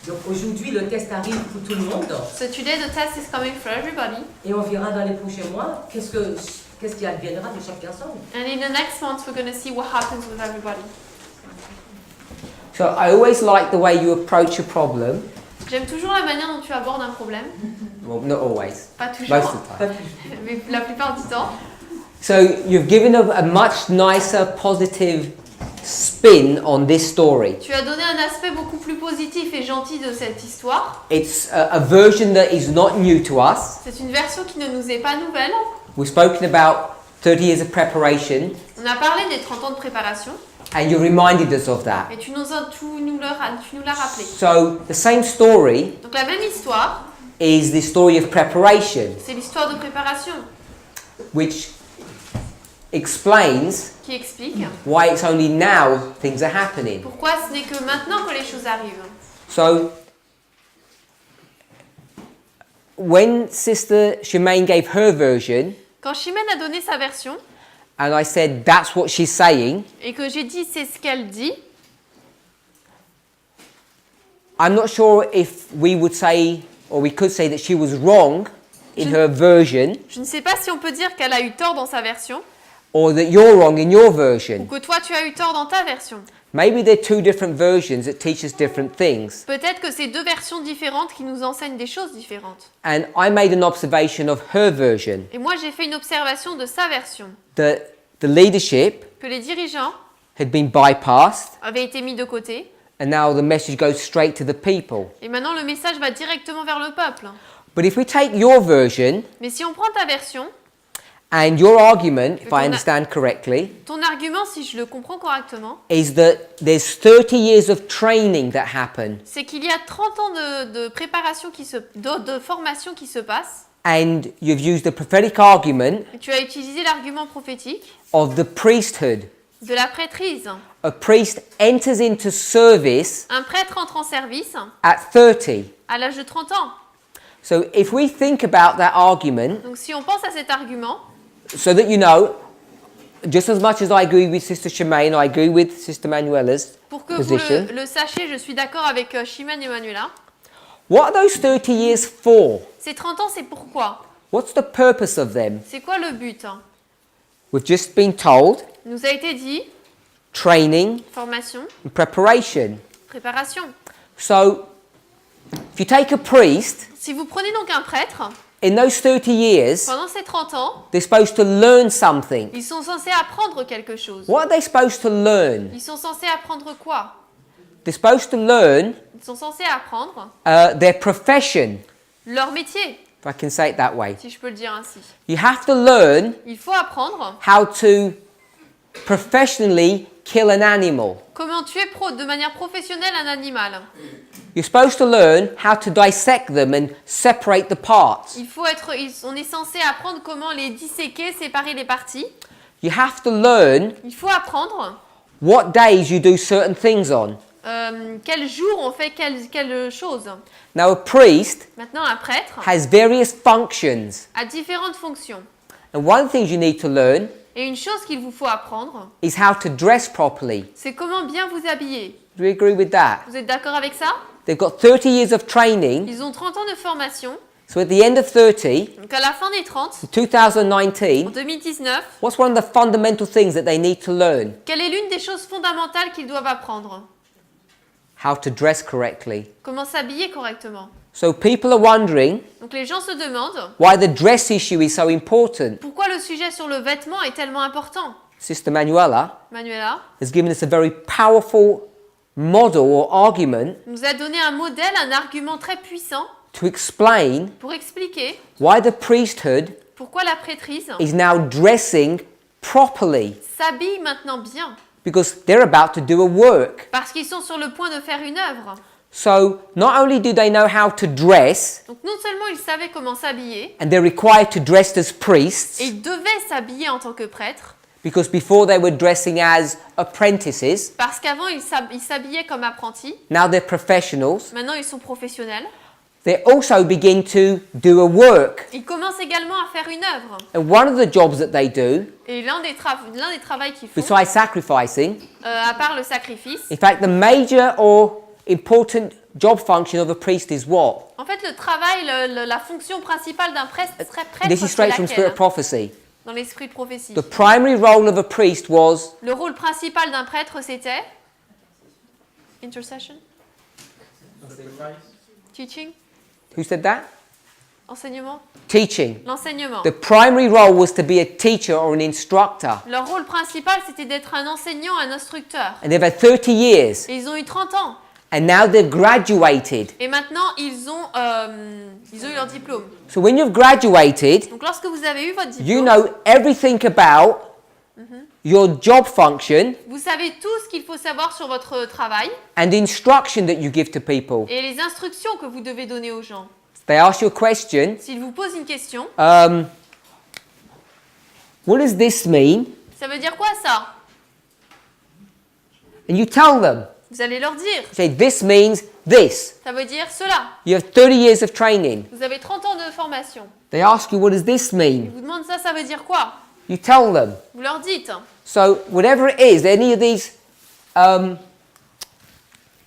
Donc aujourd'hui, le test arrive pour tout le monde. So today the test is coming for everybody. Et on verra dans les prochains mois qu'est-ce qui adviendra de chaque personne. And in the next month, we're going to see what happens with everybody. So I always like the way you approach a problem. J'aime toujours la manière dont tu abordes un problème. Well, not always. Pas toujours, Most of the time. mais la plupart du temps. So you've given a much nicer, positive spin on this story. Tu as donné un aspect beaucoup plus positif et gentil de cette histoire. It's a version that is not new to us. C'est une version qui ne nous est pas nouvelle. We've spoken about 30 years of preparation, On a parlé des 30 ans de préparation and you reminded us of that. et tu nous l'as rappelé. So the same story Donc la même histoire, is the story of preparation, c'est l'histoire de préparation which explains qui explique why it's only now things are happening. pourquoi ce n'est que maintenant que les choses arrivent. So when Sister Shemaine gave her version, Quand Chimène a donné sa version and I said that's what she's saying, et que j'ai dit c'est ce qu'elle dit, I'm not sure if we would say, or we could say that she was wrong in her version, je ne sais pas si on peut dire qu'elle a eu tort dans sa version or that you're wrong in your ou version. que toi tu as eu tort dans ta version. Maybe they're two different versions that teach us different things. Peut-être que c'est deux versions différentes qui nous enseignent des choses différentes. And I made an observation of her version, Et moi j'ai fait une observation de sa version, that the leadership que les dirigeants had been bypassed, avaient été mis de côté and now the message goes straight to the people. et maintenant le message va directement vers le peuple. But if we take your version, Mais si on prend ta version, and your argument, if I understand correctly, ton argument, si je le comprends correctement, is that there's 30 years of training that happen, c'est qu'il y a 30 ans de préparation, de formation qui se passe. and you've used the prophetic argument Et tu as utilisé l'argument prophétique of the priesthood. de la prêtrise. A priest enters into service Un prêtre entre en service at 30. à l'âge de 30 ans. So if we think about that argument, Donc si on pense à cet argument, so that you know, just as much as I agree with Sister Shemaine, I agree with Sister Manuela's pour que position. vous le sachiez, je suis d'accord avec Chimène et Manuela. What are those 30 years for? Ces 30 ans, c'est pourquoi? What's the purpose of them? C'est quoi le but? We've just been told Il nous a été dit, training formation, and preparation. préparation. So if you take a priest, Si vous prenez donc un prêtre, in those 30 years, pendant ces 30 ans, they're supposed to learn something. ils sont censés apprendre quelque chose. What are they supposed to learn? Ils sont censés apprendre quoi? They're supposed to learn Ils sont censés apprendre their profession, leur métier, if I can say it that way. si je peux le dire ainsi. You have to learn Il faut apprendre how to professionally kill an animal. comment tuer de manière professionnelle un animal. You're supposed to learn how to dissect them and separate the parts. On est censé apprendre comment les disséquer, séparer les parties. You have to learn Il faut apprendre what days you do certain things on. quel jour on fait quelle chose. Now, a priest Maintenant, un prêtre has various functions. a différentes fonctions. And one of the things you need to learn Et une chose qu'il vous faut apprendre, is how to dress properly. c'est comment bien vous habiller. Do you agree with that? Vous êtes d'accord avec ça? They've got 30 years of training. Ils ont 30 ans de formation. So at the end of 30, Donc à la fin des 30, en 2019, 2019, what's one of the fundamental things that they need to learn? quelle est l'une des choses fondamentales qu'ils doivent apprendre? How to dress correctly. Comment s'habiller correctement. So people are wondering Donc les gens se demandent why the dress issue is so important. pourquoi le sujet sur le vêtement est tellement important. Sister Manuela Manuela has given us a very powerful model or argument nous a donné un modèle, un argument très puissant to explain pour expliquer why the priesthood pourquoi la prêtrise is now dressing properly s'habille maintenant bien. because they're about to do a work. Parce qu'ils sont sur le point de faire une œuvre. So not only do they know how to dress, Donc non seulement ils savaient comment s'habiller, and they're required to dress as priests et ils devaient s'habiller en tant que prêtres, because before they were dressing as apprentices, parce qu'avant ils s'habillaient comme apprentis, now they're professionals. maintenant ils sont professionnels. They also begin to do a work. Ils commencent également à faire une œuvre. And one of the jobs that they do, Et l'un des travaux qu'ils font, besides sacrificing, à part le sacrifice, in fact, the major or important job function of a priest is what? en fait le travail, la fonction principale d'un prêtre serait prêtre, This is c'est straight from Spirit laquelle of Prophecy. dans l'esprit de prophétie. The primary role of a priest was Le rôle principal d'un prêtre c'était intercession, teaching, who said that? enseignement, Teaching. l'enseignement. The primary role was to be a teacher or an instructor. Leur rôle principal c'était d'être un enseignant, un instructeur. And they've had 30 years. Et ils ont eu 30 ans. And now they've graduated. Et maintenant ils ont eu leur diplôme. So when you've graduated, Donc lorsque vous avez eu votre diplôme, you know everything about your job function vous savez tout ce qu'il faut savoir sur votre travail and the instruction that you give to people. et les instructions que vous devez donner aux gens. They ask you a question. S'ils vous posent une question, What does this mean? ça veut dire quoi ça? And you tell them. Vous allez leur dire. Say, this means this. Ça veut dire cela. You have 30 years of training. Vous avez 30 ans de formation. They ask you, what does this Ils mean? vous demandent ça, ça veut dire quoi? You tell them. Vous leur dites. So whatever it is, any of these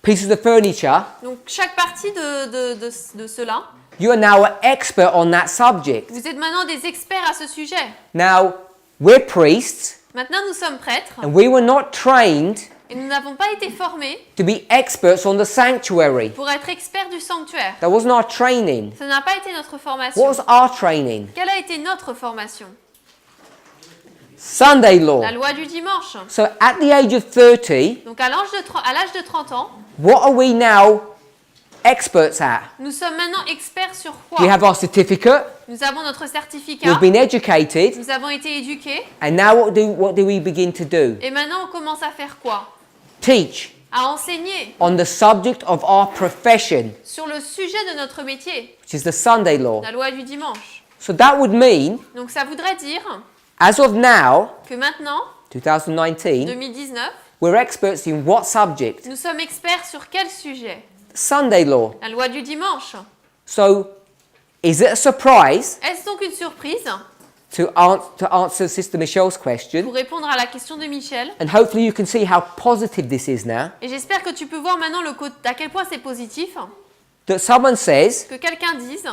pieces of furniture, Donc chaque partie de cela, you are now an expert on that subject. vous êtes maintenant des experts à ce sujet. Now, we're priests, Maintenant nous sommes prêtres and we were not trained et nous n'avons pas été formés to be experts on the sanctuary. pour être experts du sanctuaire. That wasn't our training. Ça n'a pas été notre formation. What was our training? Quelle a été notre formation? Sunday law. La loi du dimanche. So at the age of 30, Donc à l'âge de 30 ans, what are we now experts at? nous sommes maintenant experts sur We quoi? have our certificate, Nous avons notre certificat, we've been educated, nous avons été éduqués, and now what do we begin to do? et maintenant on commence à faire quoi? Teach À enseigner on the subject of our profession, sur le sujet de notre métier, which is the Sunday law. la loi du dimanche. So that would mean, Donc ça voudrait dire as of now, que maintenant, 2019, 2019, we're experts in what subject? nous sommes experts sur quel sujet? Sunday law. La loi du dimanche. So is it a surprise Est-ce donc une surprise to answer Sister Michelle's question? pour répondre à la question de Michel? And hopefully you can see how positive this is now. Et j'espère que tu peux voir maintenant à quel point c'est positif That someone says, que quelqu'un dise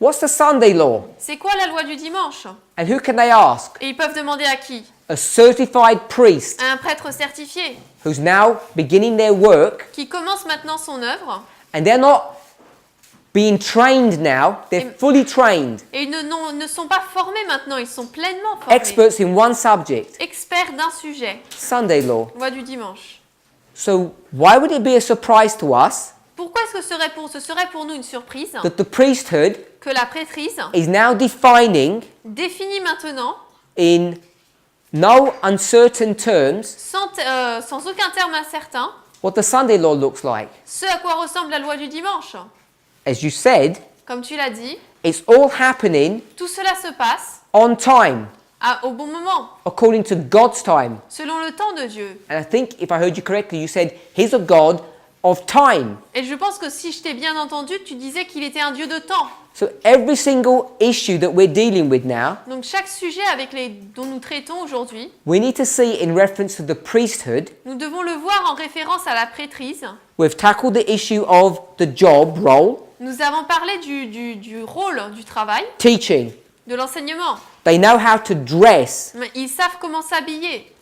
what's the Sunday law? c'est quoi la loi du dimanche? And who can they ask? Et ils peuvent demander à qui? A certified priest À un prêtre certifié who's now beginning their work, qui commence maintenant son œuvre and they're not being trained now, they're fully trained, et ils ne sont pas formés maintenant, ils sont pleinement formés. experts in one subject, Experts d'un sujet, Sunday law. loi du dimanche. So why would it be a surprise to us Pourquoi est-ce que ce serait pour nous une surprise that the priesthood que la prêtrise is now defining définit maintenant, in no uncertain terms sans aucun terme incertain, what the Sunday law looks like? ce à quoi ressemble la loi du dimanche? As you said, Comme tu l'as dit, it's all happening tout cela se passe on time, au bon moment, according to God's time. selon le temps de Dieu. And I think if I heard you correctly, you said he's a God of time. Et je pense que si je t'ai bien entendu, tu disais qu'il était un Dieu de temps. So every single issue that we're dealing with now, Donc chaque sujet dont nous traitons aujourd'hui, we need to see in reference to the priesthood. nous devons le voir en référence à la prêtrise. We've tackled the issue of the job role, Nous avons parlé du rôle du travail, teaching. de l'enseignement. They know how to dress. Mais ils savent comment s'habiller.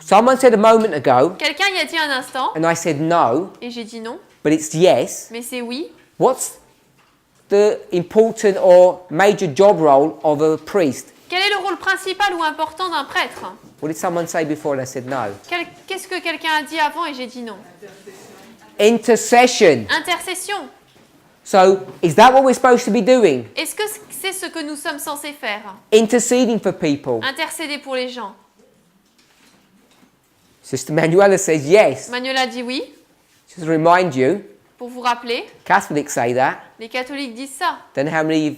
Someone said a moment ago, Quelqu'un y a dit un instant, and I said no, et j'ai dit non, but it's yes. mais c'est oui. What's the important or major job role of a priest? Quel est le rôle principal ou important d'un prêtre? What did someone say before and I said no? Qu'est-ce que quelqu'un a dit avant et j'ai dit non? Intercession. Intercession. So, is that what we're supposed to be doing? Est-ce que c'est ce que nous sommes censés faire? Interceding for people. Intercéder pour les gens. Sister Manuela says yes. Manuela dit oui. Just to remind you, Pour vous rappeler, Catholics say that. les catholiques disent ça. Then how many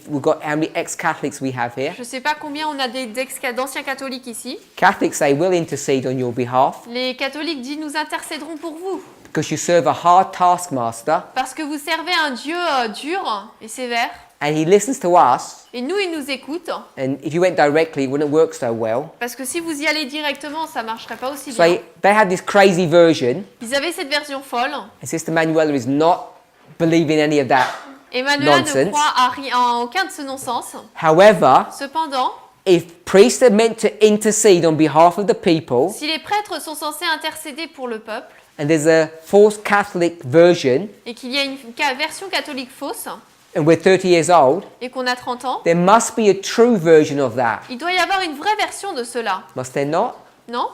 ex-Catholics we have here? Je ne sais pas combien on a d'anciens catholiques ici. Catholics say we'll intercede on your behalf Les catholiques disent nous intercéderons pour vous. because you serve a hard taskmaster Parce que vous servez un Dieu dur et sévère. and he listens to us. Et nous, il nous écoute. And if you went directly, it wouldn't work so well. Parce que si vous y allez directement, ça ne marcherait pas aussi So bien. they had this crazy version, Ils avaient cette version folle. and Sister Manuela is not believing any of that. Et Manuela ne Nonsense. croit à en aucun de ce non-sens. However, Cependant, if priests are meant to intercede on behalf of the people, si les prêtres sont censés intercéder pour le peuple, and there's a false Catholic version, et qu'il y a une version catholique fausse, and we're 30 years old, et qu'on a 30 ans, there must be a true version of that. il doit y avoir une vraie version de cela. Must there not? Non?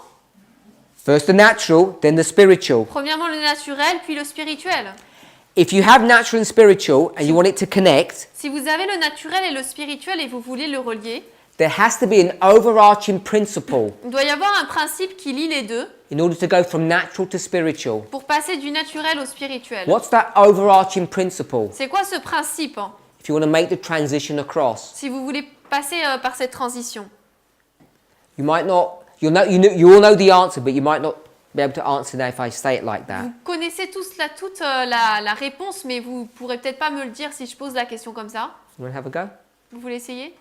First the natural, then the spiritual. Premièrement le naturel, puis le spirituel. If you have natural and spiritual and you want it to connect, Si vous avez le naturel et le spirituel et vous voulez le relier, there has to be an overarching principle il doit y avoir un principe qui lie les deux in order to go from natural to spiritual. pour passer du naturel au spirituel. What's that overarching principle? C'est quoi ce principe If you want to make the transition across, si vous voulez passer par cette transition? you might not, you all know the answer, but you might not be able to answer now if I say it like that. Vous connaissez tous toute la réponse, mais vous pourrez peut-être pas me le dire si je pose la question comme ça. You want to have a go? Vous voulez essayer?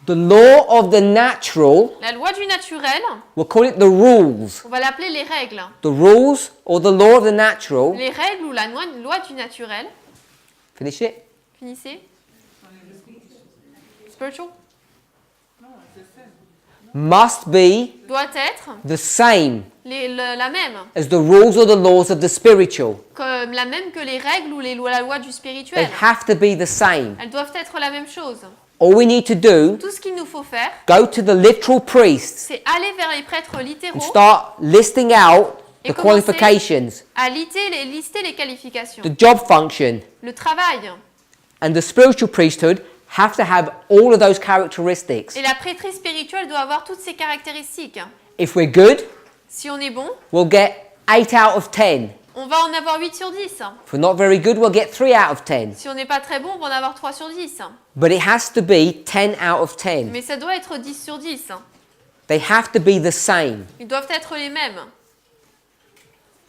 The law of the natural, La loi du naturel, we'll call it the rules. on va l'appeler les règles. The rules or the law of the natural, Les règles ou la loi du naturel. finish it, Finissez. Spiritual must be doit être the same la même, as the rules or the laws of the spiritual. comme la même que les règles ou la loi du They spirituel. have to be the same. Elles doivent être la même chose. All we need to do, Tout ce qu'il nous faut faire, go to the literal priests c'est aller vers les prêtres and littéraux start listing out Et the commencer- qualifications, à lister les qualifications, the job function, le travail. and the spiritual priesthood have to have all of those characteristics. Et la prêtrise spirituelle doit avoir toutes ces caractéristiques. If we're good, Si on est bon, we'll get 8 out of 10. on va en avoir 8 sur 10. If we're not very good, we'll get 3 out of 10. Si on n'est pas très bon, on va en avoir 3 sur 10. But it has to be 10 out of 10. Mais ça doit être 10 sur 10. They have to be the same. Ils doivent être les mêmes.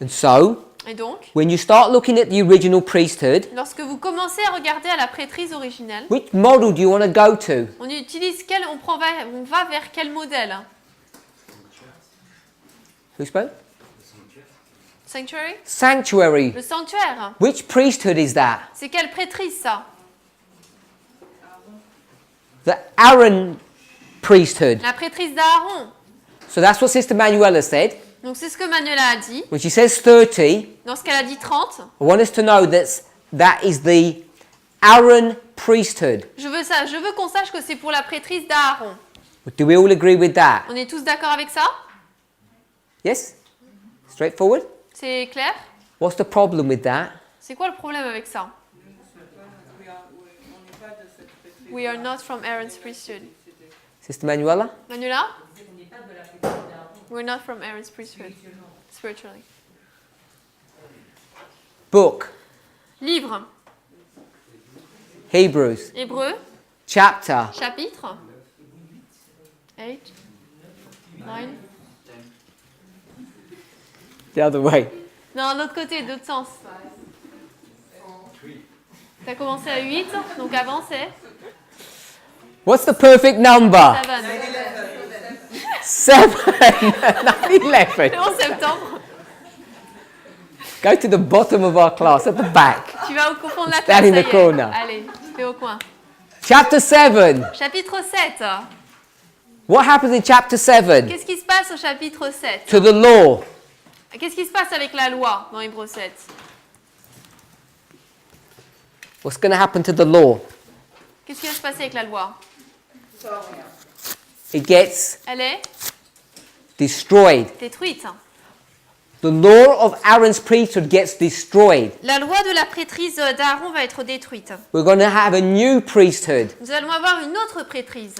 And so, Et donc, when you start looking at the original priesthood, lorsque vous commencez à regarder à la prêtrise originelle, which model do you want to go to? on utilise on va vers quel modèle? Who spoke? Sanctuary? Sanctuary. Le sanctuaire. Which priesthood is that? C'est quelle prêtrise ça? The Aaron priesthood. La prêtrise d'Aaron. So that's what Sister Manuela said. Donc c'est ce que Manuela a dit. When she says 30, Lorsqu'elle a dit 30, I want us to know that is the Aaron priesthood. je veux qu'on sache que c'est pour la prêtrise d'Aaron. Do we all agree with that? On est tous d'accord avec ça? Yes? Straightforward? C'est clair? What's the problem with that? C'est quoi le problème avec ça? We are not from Aaron's priesthood. Sister Manuela? Manuela? We're not from Aaron's priesthood. Spiritually. Book. Livre. Hebrews. Hébreu. Chapter. Chapitre. 8. 9. The other way. Non, l'autre côté, d'autre sens. T'as commencé à 8, donc avant c'est What's the perfect number? 7. 7. Not 11. Le 11 septembre. Go to the bottom of our class, at the back. Tu vas au fond de la Stand classe, in ça the y est. corner. Allez, fais au coin. Chapter 7. Chapitre 7. What happens in chapter 7? Qu'est-ce qui se passe au chapitre 7? To the law. Qu'est-ce qui se passe avec la loi dans Hébreux 7? What's going to happen to the law? Qu'est-ce qui va se passer avec la loi? it gets elle est destroyed. détruite. The law of Aaron's priesthood gets destroyed. La loi de la prêtrise d'Aaron va être détruite. We're going to have a new priesthood. Nous allons avoir une autre prêtrise.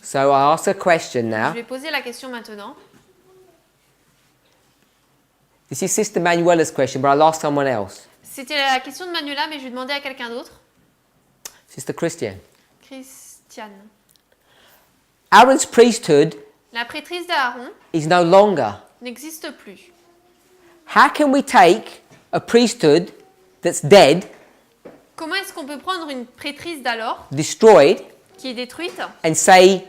So I ask a question Je now. vais poser la question maintenant. This is Sister Manuela's question, but I'll ask someone else. C'était la question de Manuela, mais je vais demander à quelqu'un d'autre. Sister Christian. Christiane. Aaron's priesthood La prêtrise d'Aaron is no longer. n'existe plus. How can we take a priesthood that's dead, Comment est-ce qu'on peut prendre une prêtrise d'alors, destroyed, qui est détruite, and say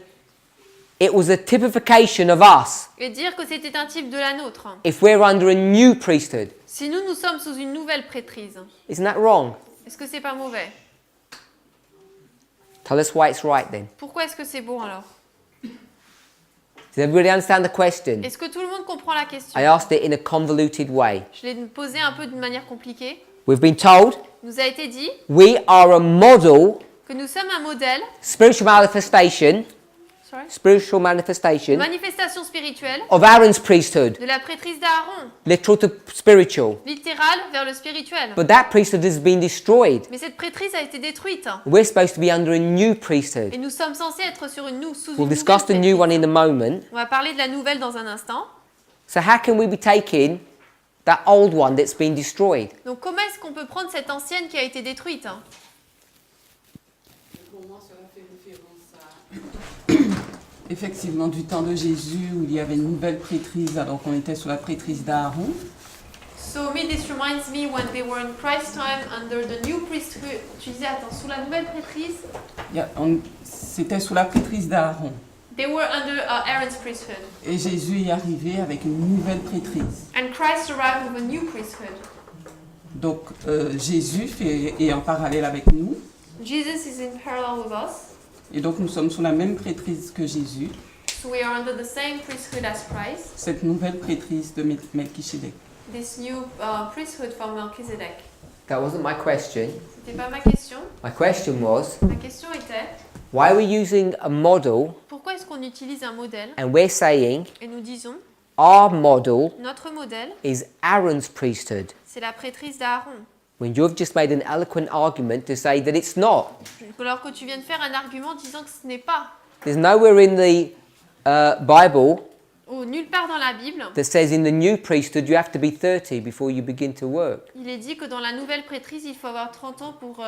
it was a typification of us et dire que c'était un type de la nôtre, if we're under a new priesthood? si nous sommes sous une nouvelle prêtrise? Isn't that wrong? Est-ce que c'est pas mauvais? Tell us why it's right then. Pourquoi est-ce que c'est bon alors? Does everybody understand the question? Est-ce que tout le monde comprend la question? I asked it in a convoluted way. Je l'ai posée un peu d'une manière compliquée. We've been told Il nous a été dit we are a model, que nous sommes un modèle, spiritual manifestation manifestation spirituelle of Aaron's priesthood, de la prêtrise d'Aaron, literal to spiritual. littérale vers le spirituel. But that priesthood has been destroyed. Mais cette prêtrise a été détruite. We're supposed to be under a new priesthood. Et nous sommes censés être sous une We'll nouvelle discuss the new prêtrise. one in a moment. On va parler de la nouvelle dans un instant. So how can we be taking that old one that's been destroyed? Donc comment est-ce qu'on peut prendre cette ancienne qui a été détruite? Pour moi, cela fait référence à effectivement du temps de Jésus où il y avait une nouvelle prêtrise alors qu'on était sous la prêtrise d'Aaron. So me, this reminds me when they were in Christ's time under the new priesthood. Tu disais, attends, sous la nouvelle prêtrise? C'était sous la prêtrise d'Aaron. They were under Aaron's priesthood. Et Jésus est arrivé avec une nouvelle prêtrise. And Christ arrived with a new priesthood. Donc Jésus est en parallèle avec nous. Jesus is in parallel with us. Et donc nous sommes sous la même prêtrise que Jésus, So we are under the same priesthood as Christ. cette nouvelle prêtrise de Melchisedec. This new priesthood from Melchizedek. That wasn't my question. C'était pas ma question. My question was, Ma question était, why are we using a model pourquoi est-ce qu'on utilise un modèle and we're saying et nous disons, our model notre modèle, is Aaron's priesthood, c'est la prêtrise d'Aaron? when you've just made an eloquent argument to say that it's not? Alors que tu viens de faire un argument disant que ce n'est pas. There's nowhere in the Bible Ou nulle part dans la Bible, that says in the new priesthood you have to be 30 before you begin to work. il est dit que dans la nouvelle prêtrise, il faut avoir 30 ans pour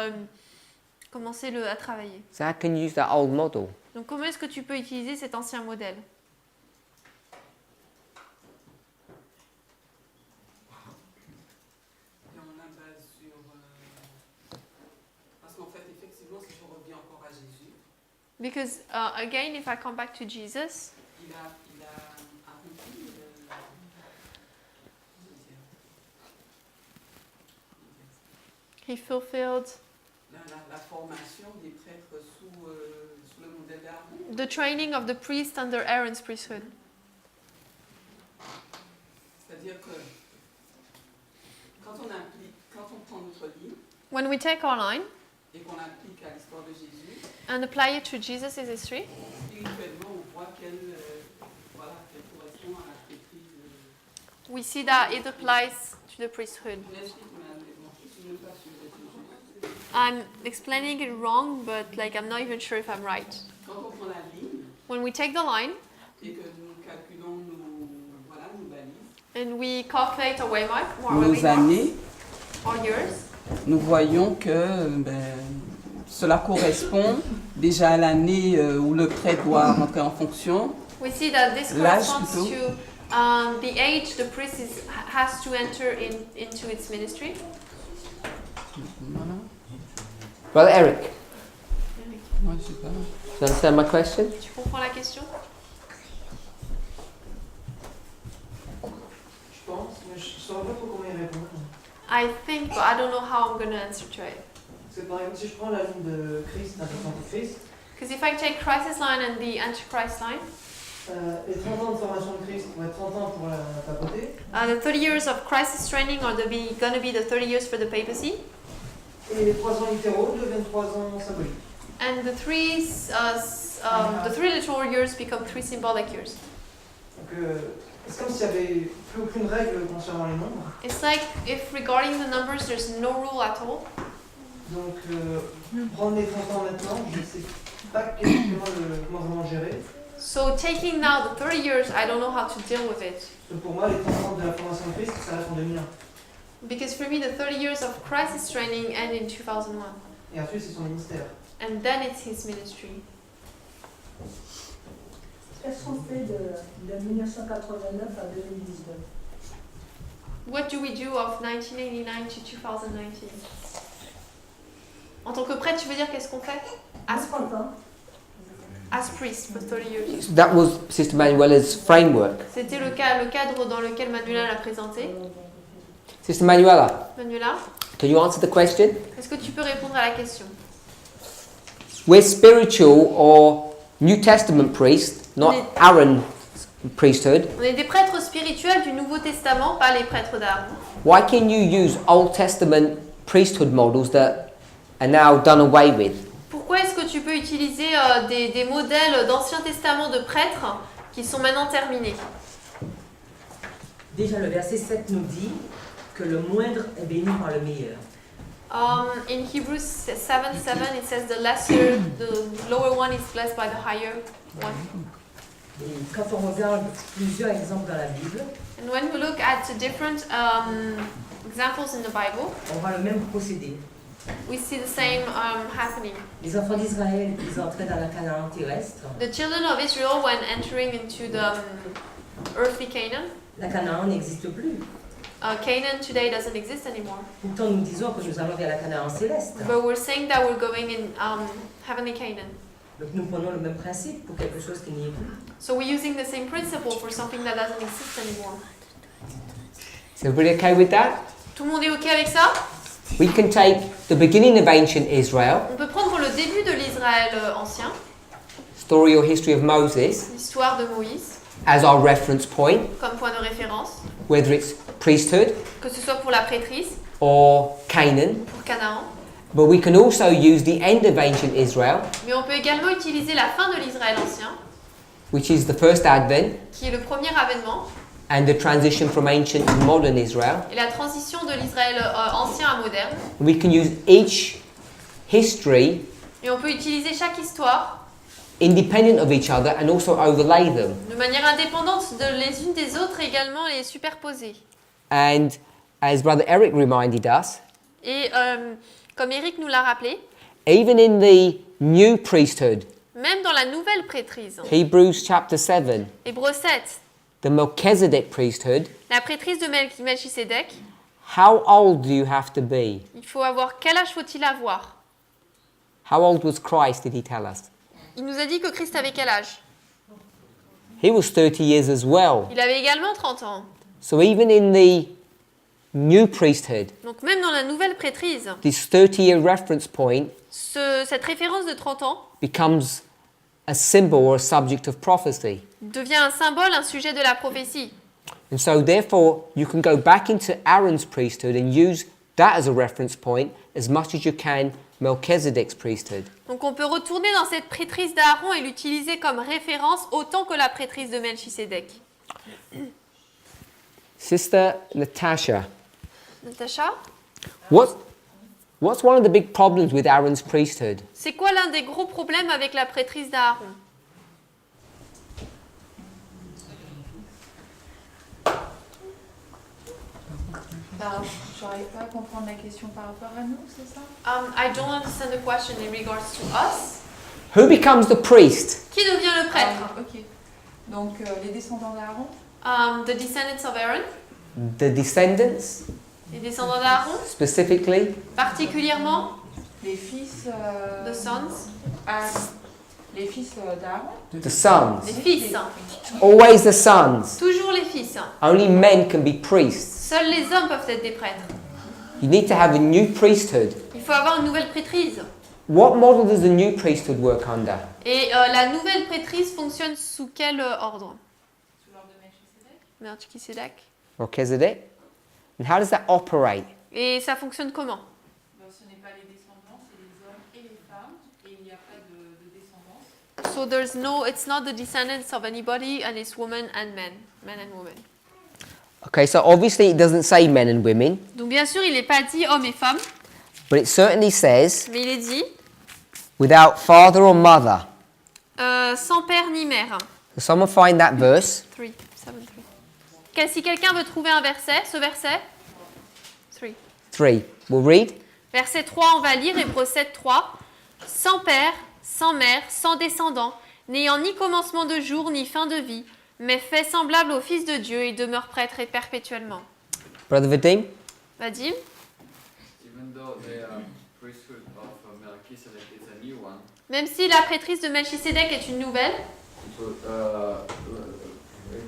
commencer à travailler. So how can you use that old model? Donc comment est-ce que tu peux utiliser cet ancien modèle? Et on a base sur... parce qu'en fait, effectivement, si je reviens encore à Jésus, Because again, if I come back to Jesus, il a accompli he fulfilled la formation des prêtres sous le modèle d'Aaron. the training of the priest under Aaron's priesthood. C'est-à-dire que quand on prend notre livre When we take our line et qu'on l'applique à l'histoire de Jésus, and apply it to Jesus' history, spirituellement, on voit qu'elle correspond à la prêtrise. we see that it applies to the priesthood. Je l'explique, madame, je ne suis même pas sûre d'être juste. I'm explaining it wrong, but I'm not even sure if I'm right. Quand on prend la ligne When we take the line et que nous calculons nos balises, and we calculate our waymark, nos années, or years, nous voyons que cela correspond déjà à l'année où le prêtre doit rentrer en fonction. we see that this L'âge corresponds plutôt. to the age the priest has to enter into its ministry. Voilà. Brother Eric, Moi, je sais pas. do you understand my question? Tu comprends la question? Je pense, mais je ne saurais pas trop comment y répondre. I think, but I don't know how I'm going to answer to it. Parce que par exemple, si je prends la ligne de Christ, l'Antichrist, Because if I take Christ's line and the Antichrist line, les 30 ans de formation de Christ vont être 30 ans pour la papauté, the 30 years of Christ's training are going to be the 30 years for the papacy, et les 3 ans littéraux deviennent 3 ans symboliques. and the 3 the 3 literal years become 3 symbolic years. Donc, c'est comme s'il n'y avait plus aucune règle concernant les nombres. It's like if regarding the numbers there's no rule at all. Donc, prendre les 30 ans maintenant, je ne sais pas comment vraiment gérer. So taking now the 30 years, I don't know how to deal with it. Parce que pour moi, les 30 ans de la formation de Christ, ça reste en 2001. Because for me, the 30 years of crisis training end in 2001. Et ensuite, c'est son ministère. And then it's his ministry. Qu'est-ce qu'on fait de 1989 à 2019? What do we do of 1989 to 2019? En tant que prêtre, tu veux dire qu'est-ce qu'on fait? As priest for 30 years. That was Sister Manuela's framework. C'était le cadre dans lequel Manuela l'a présenté. Sister Manuela, Manuela, can you answer the question? est-ce que tu peux répondre à la question? We're spiritual or New Testament priests, not Aaron's priesthood. On est des prêtres spirituels du Nouveau Testament, pas les prêtres d'Aaron. Why can you use Old Testament priesthood models that are now done away with? Pourquoi est-ce que tu peux utiliser des modèles d'Ancien Testament de prêtres qui sont maintenant terminés? Déjà, le verset 7 nous dit que le moindre est béni par le meilleur. In Hebrews 7:7 it says the lower one is blessed by the higher one. Et quand on regarde plusieurs exemples dans la Bible, And when we look at different examples in the Bible, on voit le même procédé. we see the same happening. Les enfants d'Israël, ils entraient dans la Canaan terrestre. The children of Israel, when entering into the earthly Canaan, La Canaan n'existe plus. Canaan today doesn't exist anymore. Pourtant, nous disons que nous allons vers la Canaan céleste. But we're saying that we're going in heavenly Canaan. Donc nous prenons le même principe pour quelque chose qui n'y est plus. So we're using the same principle for something that doesn't exist anymore. Is everybody okay with that? Tout le monde est OK avec ça? We can take the beginning of ancient Israel, On peut prendre le début de l'Israël ancien, story or history of Moses, l'histoire de Moïse, as our reference point, comme point de référence, whether it's priesthood que ce soit pour la prêtrise, or Canaan. pour Canaan, But we can also use the end of ancient Israel, mais on peut également utiliser la fin de l'Israël ancien, which is the first advent, qui est le premier avènement, and the transition from ancient to modern Israel. et la transition de l'Israël ancien à moderne. We can use each history Et on peut utiliser chaque histoire independent of each other and also overlay them. de manière indépendante de les unes des autres et également les superposer. And as Brother Eric reminded us, Et comme Eric nous l'a rappelé, even in the new priesthood, même dans la nouvelle prêtrise, Hebrews chapter 7, Hébreux 7, the Melchizedek priesthood, la prêtrise de Melchisédek, how old do you have to be? il faut avoir, quel âge faut-il avoir? How old was Christ, did he tell us? Il nous a dit que Christ avait quel âge? He was 30 years as well. Il avait également 30 ans. So even in the new priesthood, Donc même dans la nouvelle prêtrise, this 30-year reference point cette référence de 30 ans becomes a symbol or a subject of prophecy. devient un symbole, un sujet de la prophétie. And so therefore, you can go back into Aaron's priesthood and use that as a reference point as much as you can Melchizedek's priesthood. Donc on peut retourner dans cette prêtrise d'Aaron et l'utiliser comme référence autant que la prêtrise de Melchisédek. Sister Natasha, Natacha, what's one of the big problems with Aaron's priesthood? c'est quoi l'un des gros problèmes avec la prêtrise d'Aaron? J'arrive pas à comprendre la question par rapport à nous, c'est ça? I don't understand the question in regards to us. Who becomes the priest? Qui devient le prêtre? Ok. Donc les descendants d'Aaron? The descendants of Aaron, The descendants, les descendants d'Aaron, specifically? particulièrement Les fils. the sons, Les fils d'Aaron? The sons. les fils. Always the sons. Toujours les fils. Only men can be priests. Seuls les hommes peuvent être des prêtres. You need to have a new priesthood. Il faut avoir une nouvelle prêtrise. What model does the new priesthood work under? Et la nouvelle prêtrise fonctionne sous quel ordre? Sous l'ordre de Melchisédek? Melchisédek. Melchizedek? And how does that operate? Et ça fonctionne comment? Ce n'est pas les descendants, c'est les hommes et les femmes, et il n'y a pas de descendance. So it's not the descendants of anybody, and it's women and men and women. Okay, so obviously it doesn't say men and women, Donc bien sûr, il n'est pas dit hommes et femmes, but it certainly says mais il est dit without father or mother. sans père ni mère. Does someone find that verse? 3, 7, 3. Si quelqu'un veut trouver un verset, ce verset 3. 3. We'll read. Verset 3, on va lire Hébreux 7, 3. Sans père, sans mère, sans descendant, n'ayant ni commencement de jour ni fin de vie, mais fait semblable au Fils de Dieu, il demeure prêtre et perpétuellement. Brother Vadim? Vadim? Even though the priesthood of Melchizedek is a new one, Même si la prêtrise de Melchisédek est une nouvelle, so,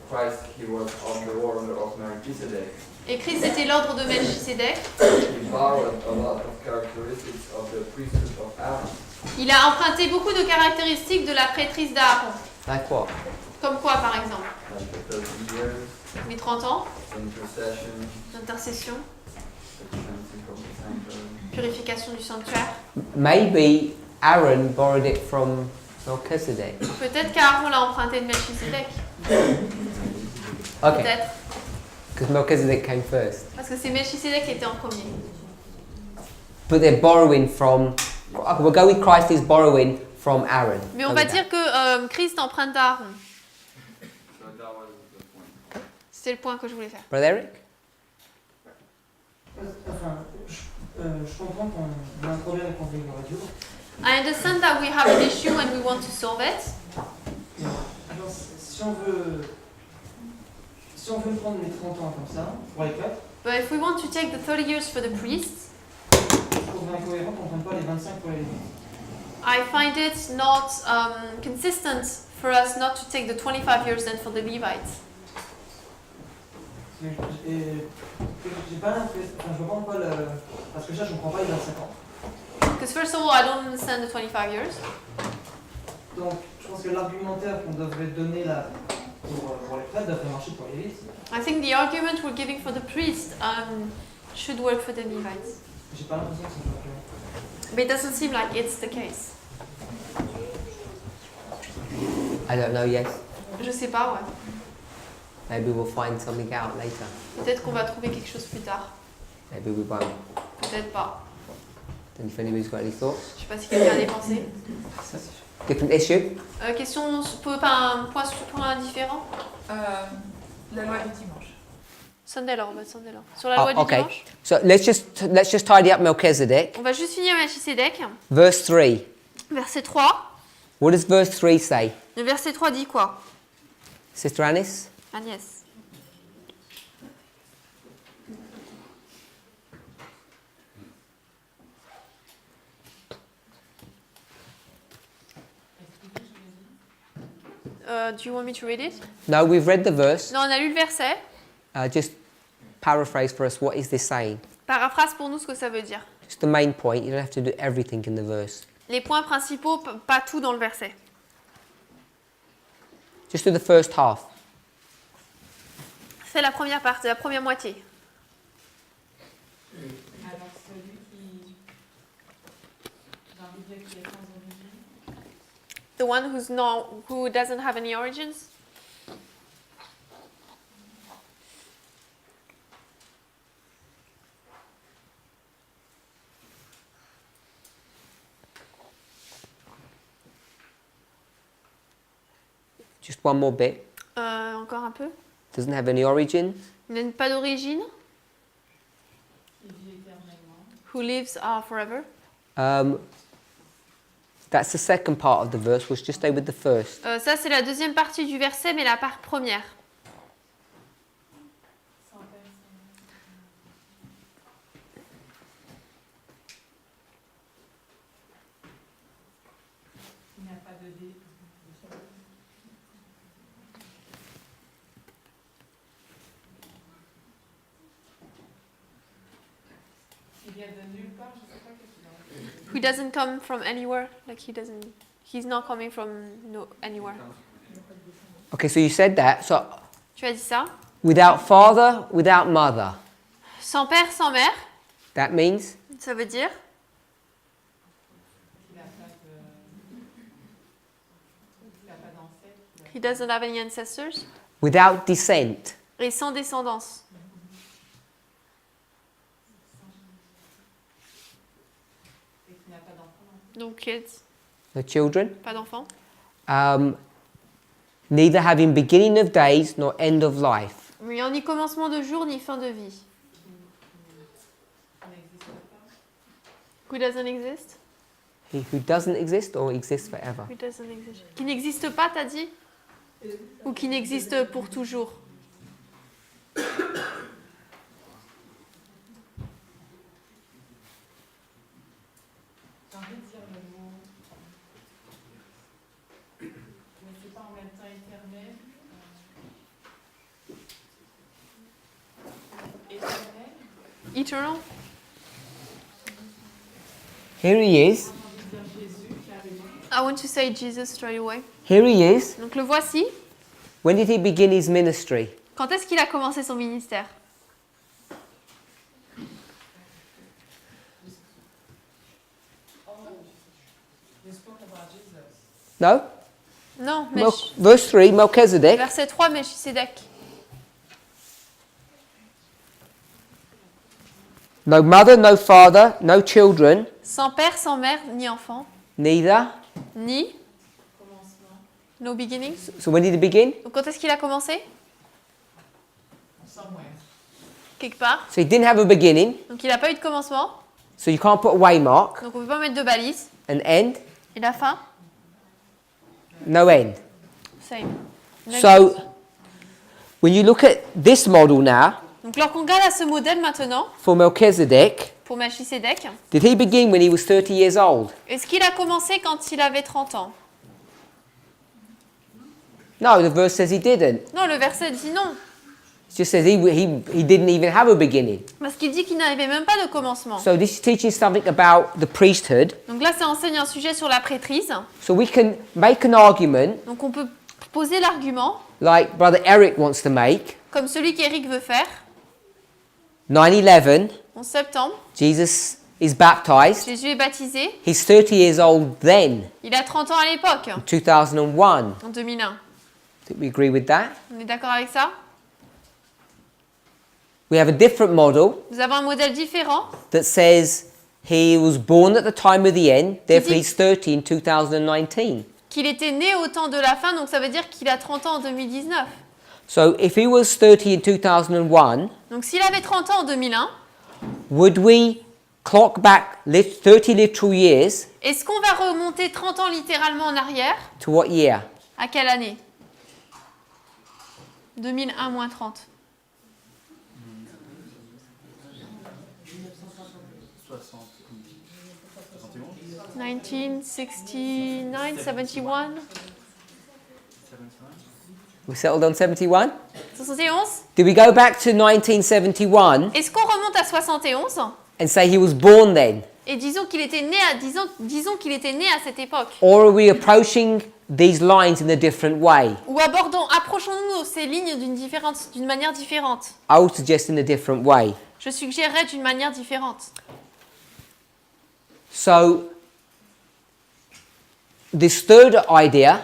Christ, he was of the order of Melchizedek. et Christ était l'ordre de Melchisédek, He borrowed a lot of characteristics of the priesthood of Aaron. il a emprunté beaucoup de caractéristiques de la prêtrise d'Aaron. Like what? Comme quoi, par exemple? Like the 30 years, Les 30 ans, intercession, l'intercession, the cleansing of the sanctuary. purification du sanctuaire. Maybe Aaron borrowed it from Melchizedek. Peut-être qu'Aaron l'a emprunté de Melchisédek. Okay, Peut-être. because Melchizedek came first. Parce que c'est Melchisédek qui était en premier. But they're borrowing from. Okay, we'll go with Christ is borrowing from Aaron. Mais on Go va with dire que Christ emprunte d'Aaron. So that was the point. C'était le point que je voulais faire. that. Brother Eric? Enfin, je comprends qu'on a un problème avec l'enseignement radio. I understand that we have an issue and we want to solve it. Alors, si on veut prendre les 30 ans comme ça, pour les prêtres, But if we want to take the 30 years for the priests, je trouve incohérent qu'on ne prenne pas les 25 pour les lévites. I find it not consistent for us not to take the 25 years then for the Levites. Et j'ai pas l'impression, enfin, je comprends pas le. Parce que ça, je comprends pas les 25 ans. Because first of all, I don't understand the 25 years. Donc, je pense que l'argumentaire qu'on devrait donner là pour les prêtres devrait marcher pour les lévites. I think the argument we're giving for the priests should work for the Levites. J'ai pas l'impression que c'est le cas. But it doesn't seem like it's the case. I don't know, yes. Je sais pas, ouais. Maybe we'll find something out later. Peut-être qu'on va trouver quelque chose plus tard. Maybe we won't. Peut-être pas. Don't know if anybody's got any thoughts. Je sais pas si quelqu'un a des pensées. Different issue? Question, pas un point différent. La loi du dimanche. Sunday law, on va Sunday law. Sur la loi du okay. dimanche. So let's just tidy up Melchizedek. On va juste finir Melchisédek. Verse 3. Verset 3. What does verse 3 say? Le verset 3 dit quoi? Sister Anis? Agnès. Do you want me to read it? No, we've read the verse. Non, on a lu le verset. Just paraphrase for us, what is this saying? Paraphrase pour nous ce que ça veut dire. Just the main point, you don't have to do everything in the verse. Les points principaux, pas tout dans le verset. Just do the first half. C'est la première partie, la première moitié. Alors celui qui, j'ai envie de dire qui est sans origine, The one who doesn't have any origins. Just one more bit. Encore un peu. Doesn't have any origin. Il n'a pas d'origine. qui vit éternellement. Who lives forever. That's the second part of the verse. We'll just stay with the first. Ça, c'est la deuxième partie du verset, mais la part première. Sans père, sans mère. Il n'y a pas de dé. Il vient de nulle part, je ne sais pas qu'est-ce qu'il a. Who doesn't come from anywhere. Like he's not coming from anywhere. Okay, so you said that. So Tu as dit ça. without father, without mother. Sans père, sans mère. That means Ça veut dire Il n'a pas de. He doesn't have any ancestors. Without descent. Et sans descendance. Et qu'il n'y a pas d'enfant. Donc, kids, No children. pas d'enfants. Neither having beginning of days nor end of life. Mais ni commencement de jour, ni fin de vie. Ça n'existe pas. Who doesn't exist? He who doesn't exist or exists forever. Who doesn't exist? Qui n'existe pas, t'as dit? Ou qui n'existe pour toujours? J'ai envie de dire le mot. Mais c'est pas en même temps éternel. Éternel. Eternal? Here he is. J'ai envie de dire Jésus, carrément. I want to say Jesus straight away. Here he is. Donc le voici. When did he begin his ministry? Quand est-ce qu'il a commencé son ministère? We spoke about Jesus. No? Non, Verse 3, Melchizedek. verset 3, Melchisédek. No mother, no father, no children, Sans père, sans mère, ni enfant, neither. ni Commencement. no beginning. So when did he begin? Donc quand est-ce qu'il a commencé? Somewhere. Quelque part. So he didn't have a beginning, Donc il n'a pas eu de commencement. so you can't put a waymark. Donc on ne peut pas mettre de balise. An end, Et la fin? no end. Same. Même chose. So when you look at this model now Donc lorsqu'on regarde à ce modèle maintenant, for Melchizedek, pour Melchisédek, did he begin when he was 30 years old? est-ce qu'il a commencé quand il avait 30 ans? No, the verse says he didn't. Non, le verset dit non. It just says he didn't even have a beginning. Parce qu'il dit qu'il n'avait même pas de commencement. So this is teaching something about the priesthood. Donc là, ça enseigne un sujet sur la prêtrise. So we can make an argument Donc on peut poser l'argument, like Brother Eric wants to make. comme celui qu'Éric veut faire. 9/11, 11 septembre, Jesus is baptized. Jésus est baptisé. He's 30 years old then, Il a 30 ans à l'époque, 2001. en 2001. Do we agree with that? On est d'accord avec ça? We have a different model Nous avons un modèle différent that says he was born at the time of the end, therefore dit- he's 30 in 2019. qu'il était né au temps de la fin, donc ça veut dire qu'il a 30 ans en 2019. So if he was 30 in 2001, Donc s'il avait 30 ans en 2001, would we clock back 30 literal years est-ce qu'on va remonter 30 ans littéralement en arrière? to what year? À quelle année? 2001 moins 30. 1969, 71, We settled on 71? 71. Did we go back to 1971 Est-ce qu'on remonte à 71 and say he was born then? et disons qu'il était né à disons qu'il était né à cette époque? Or are we approaching these lines in a different way? Ou approchons-nous ces lignes d'une manière différente? I would suggest in a different way. Je suggérerais d'une manière différente. So, this third idea,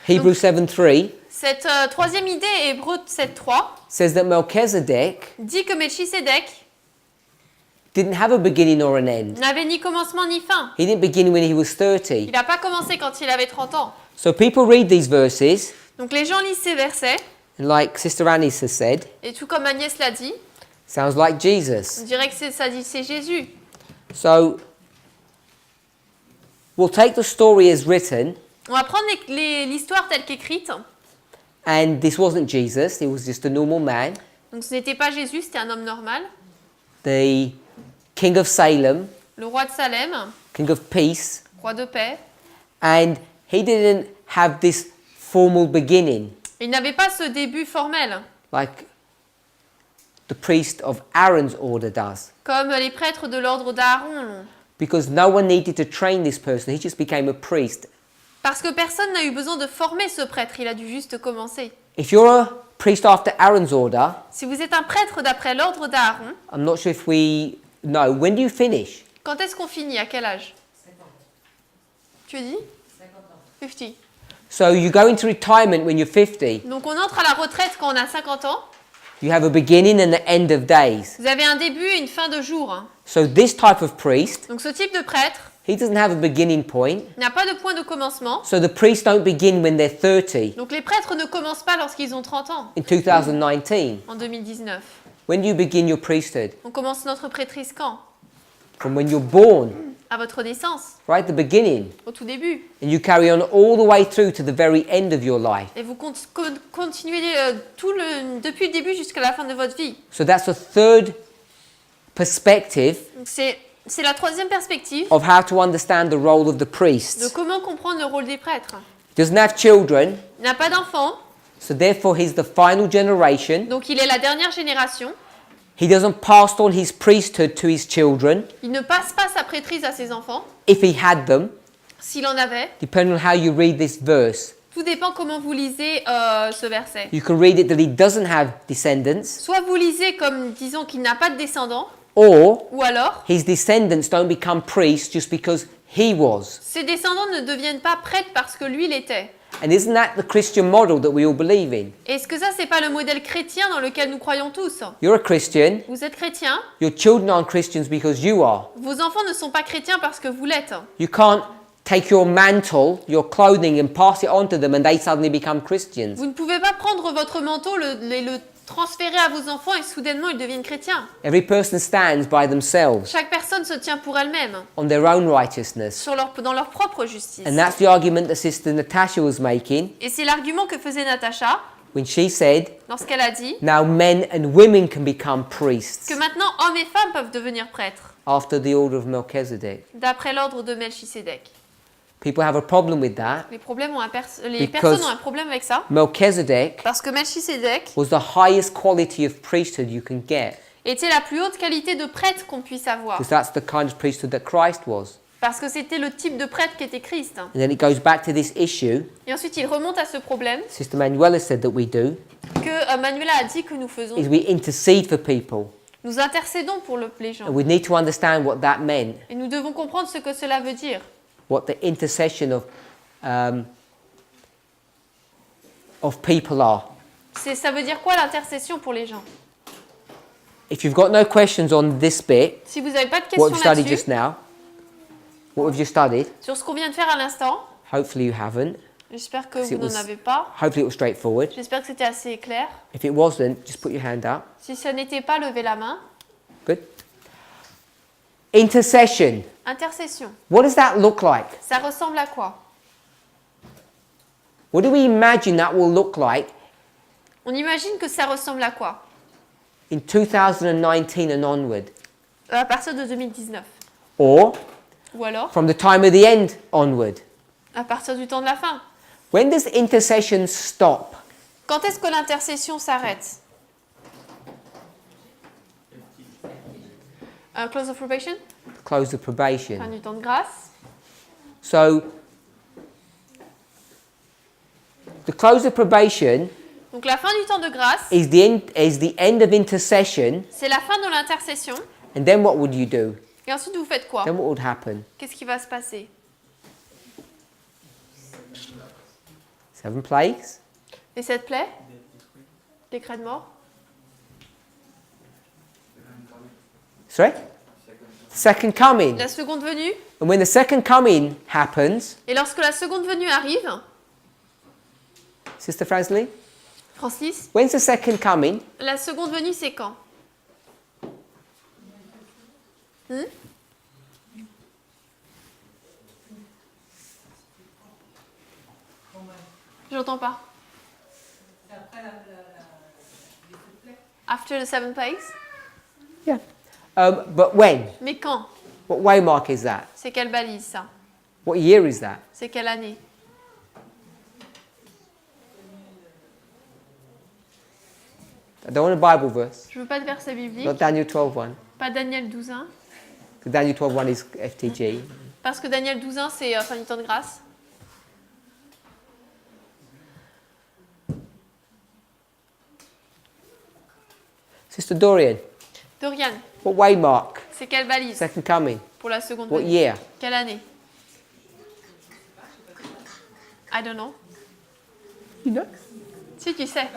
Hebrews 7:3, Cette troisième idée, Hébreux 7.3, says that Melchizedek dit que Melchisédek didn't have a beginning or an end. n'avait ni commencement ni fin. He didn't begin when he was 30. Il n'a pas commencé quand il avait 30 ans. So people read these verses, Donc les gens lisent ces versets, and like Sister Anis has said, et tout comme Agnès l'a dit, sounds like Jesus. on dirait que c'est Jésus. So, we'll take the story as written, On va prendre l'histoire telle qu'écrite. and this wasn't Jesus, he was just a normal man, Donc ce n'était pas Jésus, c'était un homme normal. the king of Salem, Le roi de Salem, king of peace, roi de paix. and he didn't have this formal beginning Il n'avait pas ce début formel, like the priest of Aaron's order does, comme les prêtres de l'ordre d'Aaron. because no one needed to train this person, he just became a priest. Parce que personne n'a eu besoin de former ce prêtre, il a dû juste commencer. If you're a priest after Aaron's order, Si vous êtes un prêtre d'après l'ordre d'Aaron, I'm not sure if we know, when do you finish? quand est-ce qu'on finit? À quel âge? 50. Tu dis 50 ans. 50. So you go into retirement when you're 50. Donc on entre à la retraite quand on a 50 ans. You have a beginning and an end of days. Vous avez un début et une fin de jour. Hein. So this type of priest, Donc ce type de prêtre he doesn't have a beginning point. n'a pas de point de commencement. So the priests don't begin when they're 30 Donc les prêtres ne commencent pas lorsqu'ils ont 30 ans, in 2019. en 2019. When do you begin your priesthood? On commence notre prêtrise quand? From when you're born, À votre naissance, right? The beginning. au tout début. And you carry on all the way through to the very end of your life. Et vous continuez depuis le début jusqu'à la fin de votre vie. So that's a third perspective Donc c'est la troisième perspective of how to understand the role of the de priest. comment comprendre le rôle des prêtres. He doesn't have children, Il n'a pas d'enfants, so therefore he's the final generation. donc il est la dernière génération. He doesn't pass on his priesthood to his children, Il ne passe pas sa prêtrise à ses enfants, if he had them, s'il en avait. depending on how you read this verse. Tout dépend comment vous lisez ce verset. You can read it that he doesn't have descendants, Soit vous lisez comme disant qu'il n'a pas de descendants, or ou alors his descendants don't become priests just because he was. ses descendants ne deviennent pas prêtres parce que lui l'était. And isn't that the Christian model that we all believe in? Est-ce que ça, c'est pas le modèle chrétien dans lequel nous croyons tous? You're a Christian, Vous êtes chrétien, your children aren't Christians because you are. vos enfants ne sont pas chrétiens parce que vous l'êtes. You can't take your mantle, your clothing, and pass it on to them and they suddenly become Christians. Vous ne pouvez pas prendre votre manteau, le transférer à vos enfants et soudainement ils deviennent chrétiens. Every person stands by themselves Chaque personne se tient pour elle-même, on their own righteousness. dans leur propre justice. And that's the argument that Sister Natasha was making Et c'est l'argument que faisait Natacha when she said, lorsqu'elle a dit now men and women can become priests que maintenant hommes et femmes peuvent devenir prêtres, after the order of Melchizedek. d'après l'ordre de Melchisédek. People have a problem with that. Les Because- personnes ont un problème avec ça, Melchizedek parce que Melchisédek was the highest quality of priesthood you can get, était la plus haute qualité de prêtre qu'on puisse avoir, because that's the kind of priesthood that Christ was. parce que c'était le type de prêtre qu'était Christ. And then it goes back to this issue Et ensuite, il remonte à ce problème Sister Manuela said that we do, que Manuela a dit que nous faisons. is we intercede for people. Nous intercédons pour les gens. And we need to understand what that meant, Et nous devons comprendre ce que cela veut dire. what the intercession of people are. Ça veut dire quoi l'intercession pour les gens? If you've got no questions on this bit, Si vous n'avez pas de what questions we've studied là-dessus, just now, what we've just studied, sur ce qu'on vient de faire à l'instant, hopefully you haven't. j'espère que Because vous it n'en was- avez pas. Hopefully it was straightforward. J'espère que c'était assez clair. If it wasn't, just put your hand up. Si ça n'était pas, levez la main. Good. Intercession. Intercession. What does that look like? Ça ressemble à quoi? What do we imagine that will look like On imagine que ça ressemble à quoi? in 2019 and onward? À partir de 2019. Or Ou alors, from the time of the end onward? à partir du temps de la fin. When does intercession stop? Quand est-ce que l'intercession s'arrête? Close of probation? Close the Fin probation. du temps de grâce. So the close of probation Donc la fin du temps de grâce, is the end of intercession, c'est la fin de l'intercession. and then what would you do? Et ensuite, vous faites quoi? Then what would happen? Qu'est-ce qui va se passer? 7 plagues? Les 7 plaies? Décret de mort? Sorry? Second coming. La seconde venue? And when the second coming happens, Et lorsque la seconde venue arrive, Sister Fransley, Francis, when's the second coming? la seconde venue, c'est quand? J'entends pas. After the 7 plagues? Yeah. But when? Mais quand? What waymark is that? C'est quelle balise, ça? What year is that? C'est quelle année? I don't want a Bible verse. Je veux pas de verset biblique, Not Daniel 12:1. pas Daniel 12.1, Daniel 12:1 is FTG. parce que Daniel 12.1, c'est fin du temps de grâce. Sister Dorian, Dorian, what waymark? c'est quelle balise Second coming. pour la seconde What venue? year? Quelle année? I don't know. You know? Si, tu sais.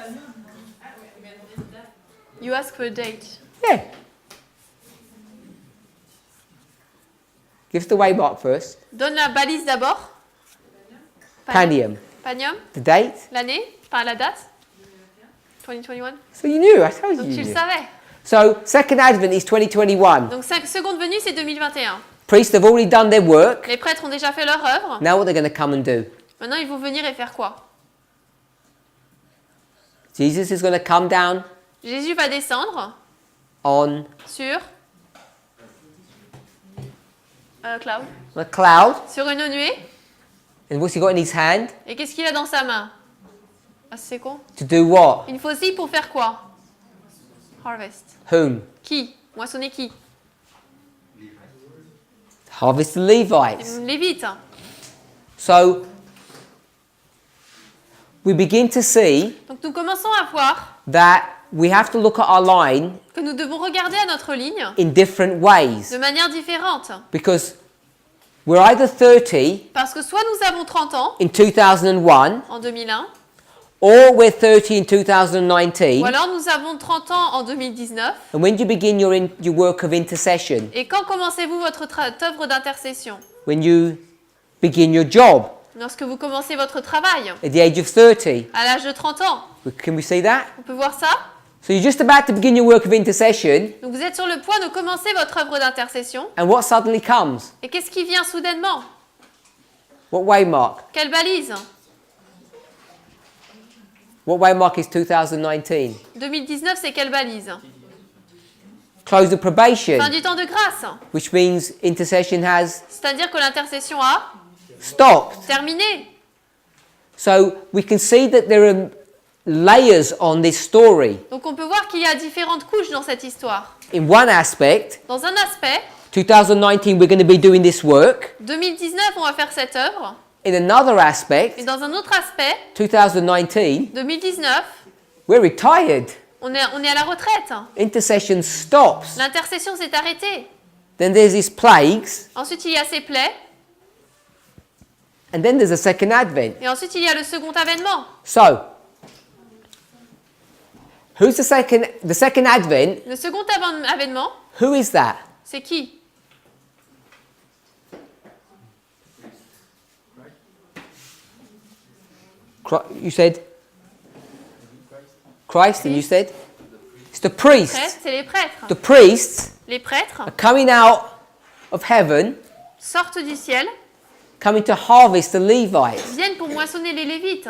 You ask for a date. Yeah. Give us the waymark first. Donne la balise d'abord. Panium. Panium. The date. L'année. Enfin, la date. 2021. So you knew. I told Donc you. tu You le knew. savais. So second Advent is 2021. Donc seconde venue, c'est 2021. Priests have already done their work. Les prêtres ont déjà fait leur œuvre. Now what they're going to come and do? Maintenant, ils vont venir et faire quoi? Jesus is going to come down Jésus va descendre on sur cloud, a cloud. sur une nuée. And what's he got in his hand? Et qu'est-ce qu'il a dans sa main? Ah, c'est con. To do what? Une faucille pour faire quoi? Harvest. Whom? Qui? Moissonner qui? Harvest the Levites. Lévites. So we begin to see Donc nous commençons à voir that we have to look at our line que nous devons regarder à notre ligne in different ways de manière différente. because we're either 30 Parce que soit nous avons 30 ans in 2001 en 2001, or we're 30 in 2019. ou alors nous avons 30 ans en 2019. And when you begin your work of intercession, Et quand commencez-vous votre œuvre d'intercession? when you begin your job Lorsque vous commencez votre travail, at the age of 30, à l'âge de 30 ans. can we see that? On peut voir ça? So you're just about to begin your work of intercession, Donc vous êtes sur le point de commencer votre œuvre d'intercession. and what suddenly comes? Et qu'est-ce qui vient soudainement? What waymark? Quelle balise? What waymark is 2019? 2019, c'est quelle balise? Close of probation, Fin du temps de grâce. which means intercession has C'est-à-dire que l'intercession a stopped. terminé. So we can see that there are layers on this story. Donc on peut voir qu'il y a différentes couches dans cette histoire. In one aspect, Dans un aspect, 2019 we're going to be doing this work. 2019, on va faire cette œuvre. In another aspect, Et dans un autre aspect, 2019, 2019, we're retired. on est à la retraite. Intercession stops. L'intercession s'est arrêtée. Then there's these plagues, Ensuite, il y a ces plaies. and then there's a second advent. Et ensuite, il y a le second avènement. So, who's the second advent? Le second avènement, Who is that? c'est qui? You said Christ, and you said it's the priests. C'est les prêtres. The priests Les prêtres are coming out of heaven, sortent du ciel, coming to harvest the Levites. viennent pour moissonner les Lévites.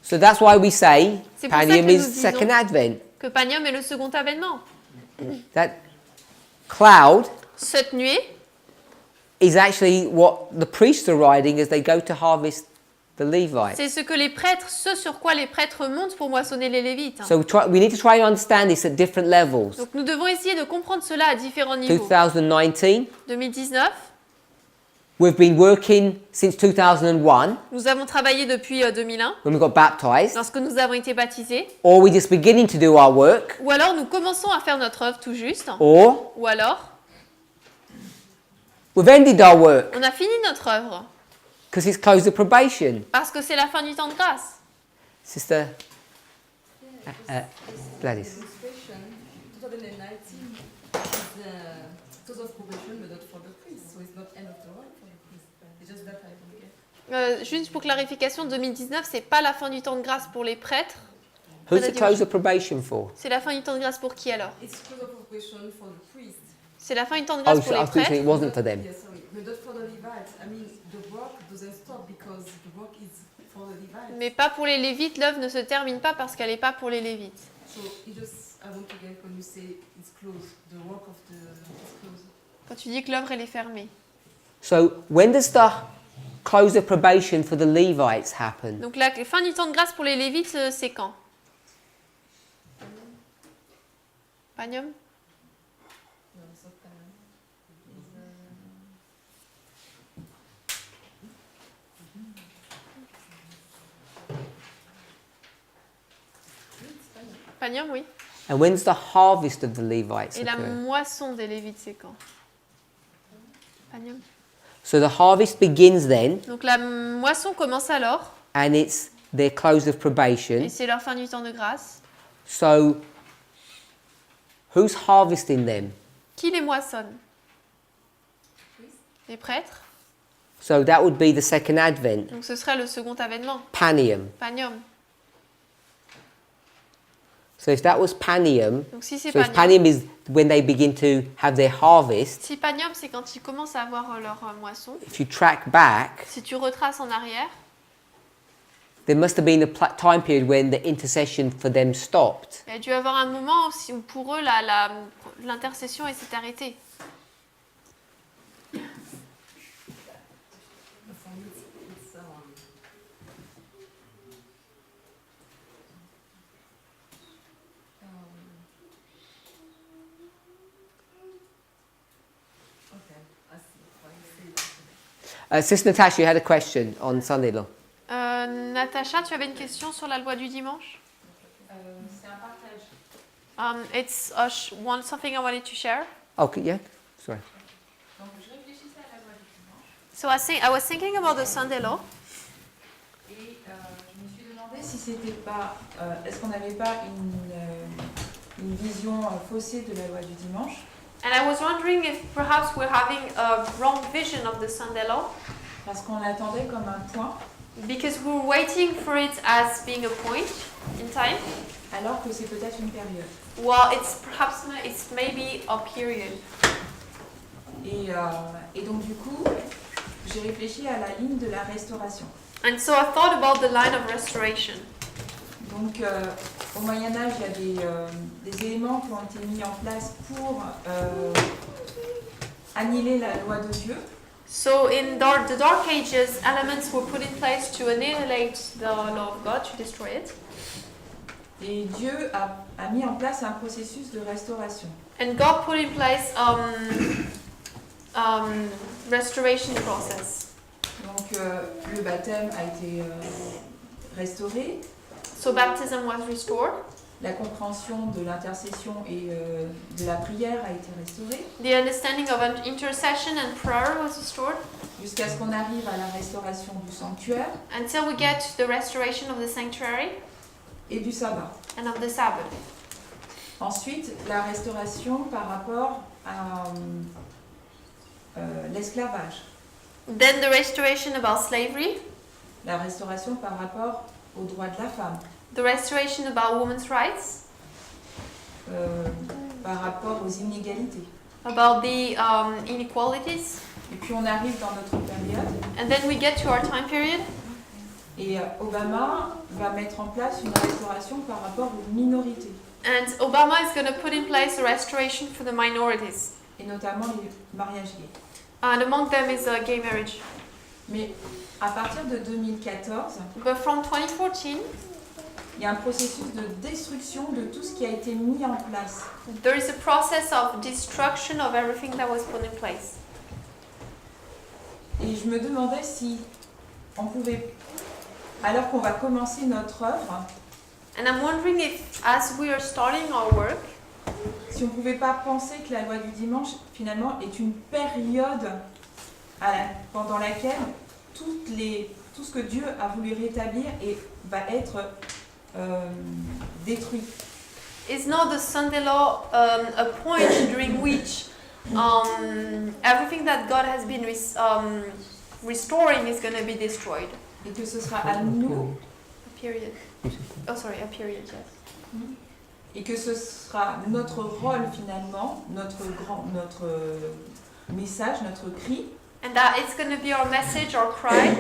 So that's why we say C'est pour ça Panium que is nous the disons second advent. que Panium est le second avènement. That cloud Cette nuée, is actually what the priests are riding as they go to harvest the Levites. c'est ce sur quoi les prêtres montent pour moissonner les Lévites. So we need to try and understand this at different levels. Donc nous devons essayer de comprendre cela à différents niveaux. 2019, 2019, we've been working since 2001 nous avons travaillé depuis 2001, when we got baptized, lorsque nous avons été baptisés. or we're just beginning to do our work, Ou alors nous commençons à faire notre œuvre tout juste. or Ou alors we've ended our work on a fini notre œuvre because it's closed the probation. parce que c'est la fin du temps de grâce. Sister Gladys. 2019 is close of probation, but not for the priest, so it's not end of the line for the priest. It's just that I don't get. Juste pour clarification, 2019, c'est pas la fin du temps de grâce pour les prêtres. Who's the close of probation for? C'est la fin du temps de grâce pour qui alors? It's close of probation for the priest. C'est la fin du temps de Oh, grâce pour so I les was thinking it prêtres. wasn't for them. Yeah, sorry, but not for the Levites. I mean, the work doesn't stop because the work is for the Levites. Mais pas pour les Lévites, l'œuvre ne se termine pas parce qu'elle n'est pas pour les Lévites. So it just, I want to get when you say it's closed, the work of the is closed. Quand tu dis que l'œuvre elle est fermée. So when does the close of probation for the Levites happen? Donc la fin du temps de grâce pour les Lévites, c'est quand? Panium? No, it's not Panium. Panium, oui. And when's the harvest of the Levites Et la occur? moisson des Lévites, c'est quand? Panium. So the harvest begins then, Donc la moisson commence alors and it's their close of probation. Et c'est leur fin du temps de grâce. So, who's harvesting them? Qui les moissonne? Les prêtres. So that would be the second advent, Donc ce serait le second avènement, Panium. Panium. So if that was Panium, Donc si c'est so if Panium, Panium is when they begin to have their harvest, si Panium c'est quand ils commencent à avoir leur moisson, if you track back, si tu retraces en arrière, there must have been a time period when the intercession for them stopped. il y a dû avoir un moment où pour eux l'intercession s'est arrêtée. Sister Natasha, you had a question on Sunday law. Natacha, tu avais une question sur la loi du dimanche? C'est un partage. It's something I wanted to share. Okay, yeah, sorry. Donc je réfléchissais à la loi du dimanche So I was thinking about the Sunday law. et je me suis demandé si c'était pas, est-ce qu'on n'avait pas une vision faussée de la loi du dimanche. And I was wondering if perhaps we're having a wrong vision of the Sunday law. Parce qu'on l'attendait comme un point, Because we're waiting for it as being a point in time. alors que c'est peut-être une période. Well, it's maybe a period. Et donc du coup, j'ai réfléchi à la ligne de la restauration. And so I thought about the line of restoration. Donc au Moyen-Âge, il y a des éléments qui ont été mis en place pour annihiler la loi de Dieu. So in the Dark Ages, elements were put in place to annihilate the law of God, to destroy it. Et Dieu a mis en place un processus de restauration. And God put in place restoration process. Donc le baptême a été restauré, So baptism was restored. la compréhension de l'intercession et de la prière a été restaurée, The understanding of an intercession and prayer was restored jusqu'à ce qu'on arrive à la restauration du sanctuaire until we get to the restoration of the sanctuary et du sabbat. and of the Sabbath. Ensuite, la restauration par rapport à l'esclavage, Then the restoration about slavery, la restauration par rapport aux droits de la femme, the restoration about women's rights, par rapport aux inégalités. about the inequalities, Et puis on arrive dans notre période and then we get to our time period. et Obama va mettre en place une restauration par rapport aux minorités, And Obama is going to put in place a restoration for the minorities. et notamment les mariages gays. And among them is gay marriage. Mais à partir de 2014, But from 2014, il y a un processus de destruction de tout ce qui a été mis en place. there is a process of destruction of everything that was put in place. Et je me demandais si on pouvait, alors qu'on va commencer notre œuvre, And I'm wondering if, as we are starting our work, si on ne pouvait pas penser que la loi du dimanche, finalement, est une période pendant laquelle tout ce que Dieu a voulu rétablir va être détruit. is not the Sunday law a point during which everything that God has been restoring is going to be destroyed? Et que ce sera à nous, A period. Oh, sorry, a period, yes. et que ce sera notre rôle finalement, notre message, notre cri, And that it's going to be our message, our cry,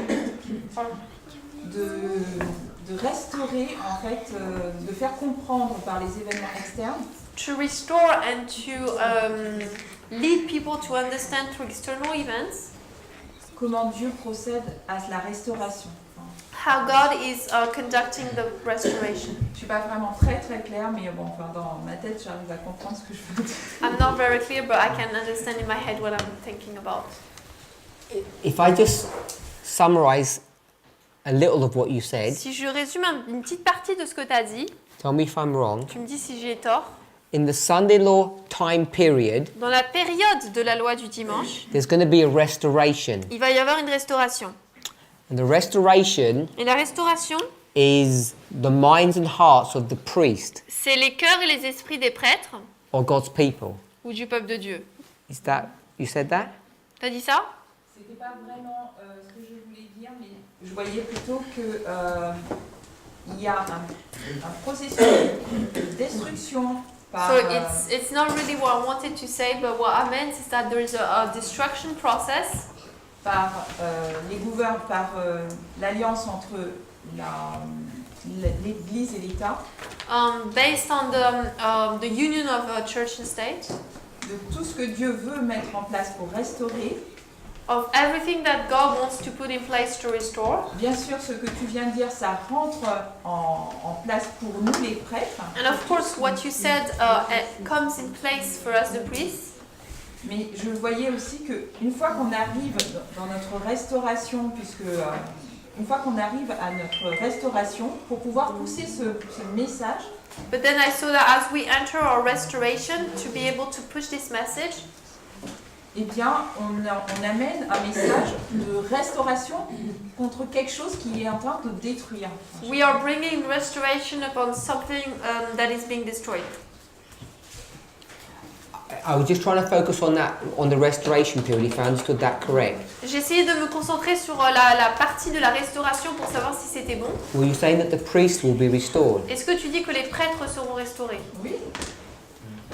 de restaurer, en fait, de faire comprendre par les événements externes to restore and to lead people to understand through external events comment Dieu procède à la restauration. how God is conducting the restoration. Je ne suis pas vraiment très claire, mais bon, enfin, dans ma tête, j'arrive à comprendre ce que je veux dire. I'm not very clear, but I can understand in my head what I'm thinking about. If I just summarize a little of what you said, Si je résume une petite partie de ce que tu as dit, tell me if I'm wrong. tu me dis si j'ai tort. In the Sunday law time period, Dans la période de la loi du dimanche, there's going to be a restoration. il va y avoir une restauration. And the restoration Et la restauration, is the minds and hearts of the priest C'est les cœurs et les esprits des prêtres or God's people. ou du peuple de Dieu. Is that, you said that? T'as dit ça? C'était pas vraiment ce que je voulais dire, mais je voyais plutôt que il y a un processus de destruction par. So it's not really what I wanted to say, but what I meant is that there is a destruction process par par l'alliance entre l'Église et l'État, based on the union of church and state, de tout ce que Dieu veut mettre en place pour restaurer. of everything that God wants to put in place to restore. Bien sûr, ce que tu viens de dire, ça rentre en place pour nous les prêtres. And of course, what you said comes in place for us, the priests. Mais je voyais aussi que une fois qu'on arrive dans notre restauration, une fois qu'on arrive à notre restauration, pour pouvoir pousser ce message, But then I saw that as we enter our restoration, to be able to push this message, eh bien, on amène un message de restauration contre quelque chose qui est en train de détruire. we are bringing restoration upon something that is being destroyed. I was just trying to focus on that, on the restoration period, if I understood that correct. J'ai essayé de me concentrer sur la partie de la restauration pour savoir si c'était bon. Were you saying that the priests will be restored? Est-ce que tu dis que les prêtres seront restaurés? Oui.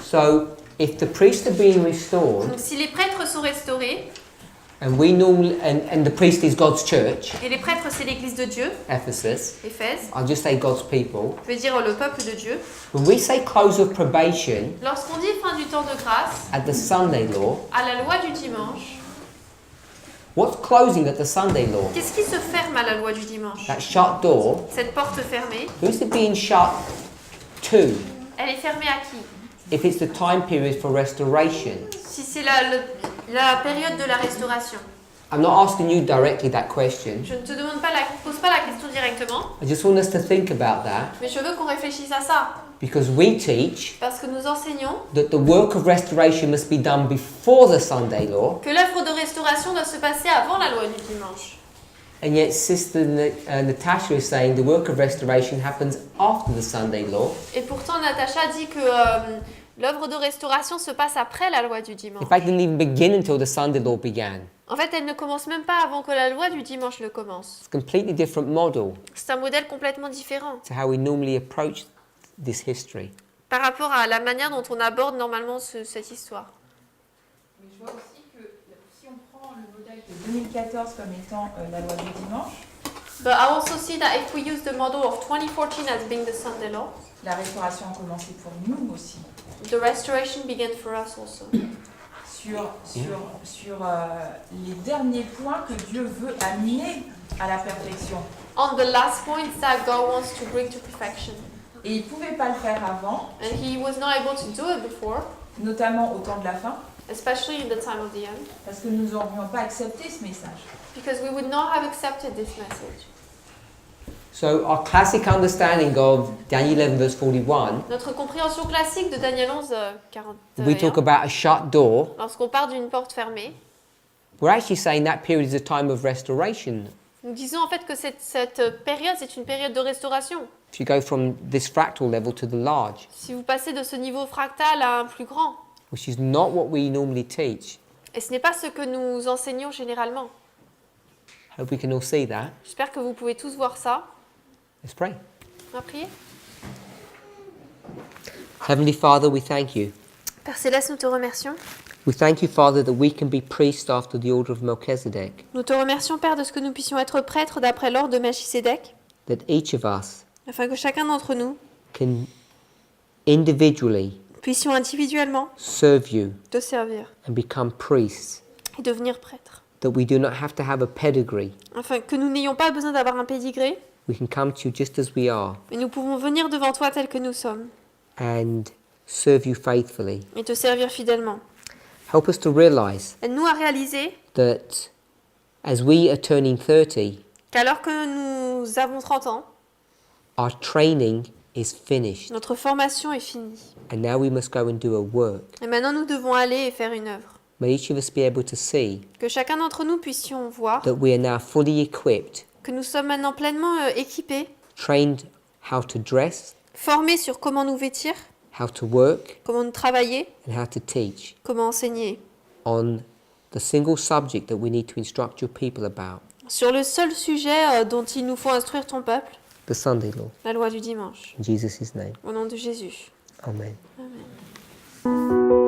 So, if the priests are being restored, Donc si les prêtres sont restaurés, and we normally, and the priest is God's church, et les prêtres c'est l'église de Dieu, Ephesus, Éphèse, I'll just say God's people. je veux dire le peuple de Dieu, When we say close of probation lorsqu'on dit fin du temps de grâce, at the Sunday law, à la loi du dimanche, what's closing at the Sunday law? qu'est-ce qui se ferme à la loi du dimanche? That shut door, Cette porte fermée, who's it being shut to? elle est fermée à qui? If it's the time period for restoration. Si c'est la période de la restauration. I'm not asking you directly that question. Je ne te pose pas la question directement, I just want us to think about that mais je veux qu'on réfléchisse à ça. because we teach Parce que nous enseignons that the work of restoration must be done before the Sunday law, que l'œuvre de restauration doit se passer avant la loi du dimanche. and yet Sister Natasha is saying the work of restoration happens after the Sunday law. Et pourtant, Natacha dit que l'œuvre de restauration se passe après la loi du dimanche. In fact, it didn't even begin until the Sunday law began. En fait, elle ne commence même pas avant que la loi du dimanche ne commence. It's a completely different model C'est un modèle complètement différent to how we normally approach this history. par rapport à la manière dont on aborde normalement cette histoire. Mais je vois aussi que si on prend le modèle de 2014 comme étant la loi du dimanche, But I also see that if we use the model of 2014 as being the Sunday law, la restauration a commencé pour nous aussi. the restoration began for us also. Sur les derniers points que Dieu veut amener à la perfection. On the last point that God wants to bring to perfection. Et il ne pouvait pas le faire avant, And he was not able to do it before, notamment au temps de la fin, especially in the time of the end, parce que nous n'aurions pas accepté ce message. because we would not have accepted this message. So our classic understanding of Daniel 11 verse 41, Notre compréhension classique de Daniel 11, we talk 41, about a shut door. lorsqu'on part d'une porte fermée, We're actually saying that period is a time of restoration. nous disons en fait que cette période, c'est une période de restauration. If you go from this fractal level to the large, Si vous passez de ce niveau fractal à un plus grand, which is not what we normally teach. et ce n'est pas ce que nous enseignons généralement. Hope we can all see that. J'espère que vous pouvez tous voir ça. Let's pray. On va prier. Heavenly Father, we thank you. Père Céleste, nous te remercions. We thank you, Father, that we can be priests after the order of Melchizedek, Nous te remercions, Père, de ce que nous puissions être prêtres d'après l'ordre de Melchisédek, that each of us afin que chacun d'entre nous can individually puissions individuellement serve you te servir and become priests, et devenir prêtres. that we do not have to have a pedigree. Afin que nous n'ayons pas besoin d'avoir un pédigré, We can come to you just as we are mais nous pouvons venir devant toi tels que nous sommes and serve you faithfully. et te servir fidèlement. Help us to realize Aide-nous à réaliser that as we are turning 30, qu'alors que nous avons 30 ans, our training is finished, notre formation est finie. and now we must go and do a work. Et maintenant, nous devons aller et faire une œuvre. May each of us be able to see Que chacun d'entre nous puissions voir that we are now fully equipped que nous sommes maintenant pleinement équipés trained how to dress, formés sur comment nous vêtir, how to work, comment nous travailler, and how to teach comment enseigner, on the single subject that we need to instruct your people about, sur le seul sujet dont il nous faut instruire ton peuple, the Sunday law. la loi du dimanche. In Jesus' name. Au nom de Jésus. Amen. Amen.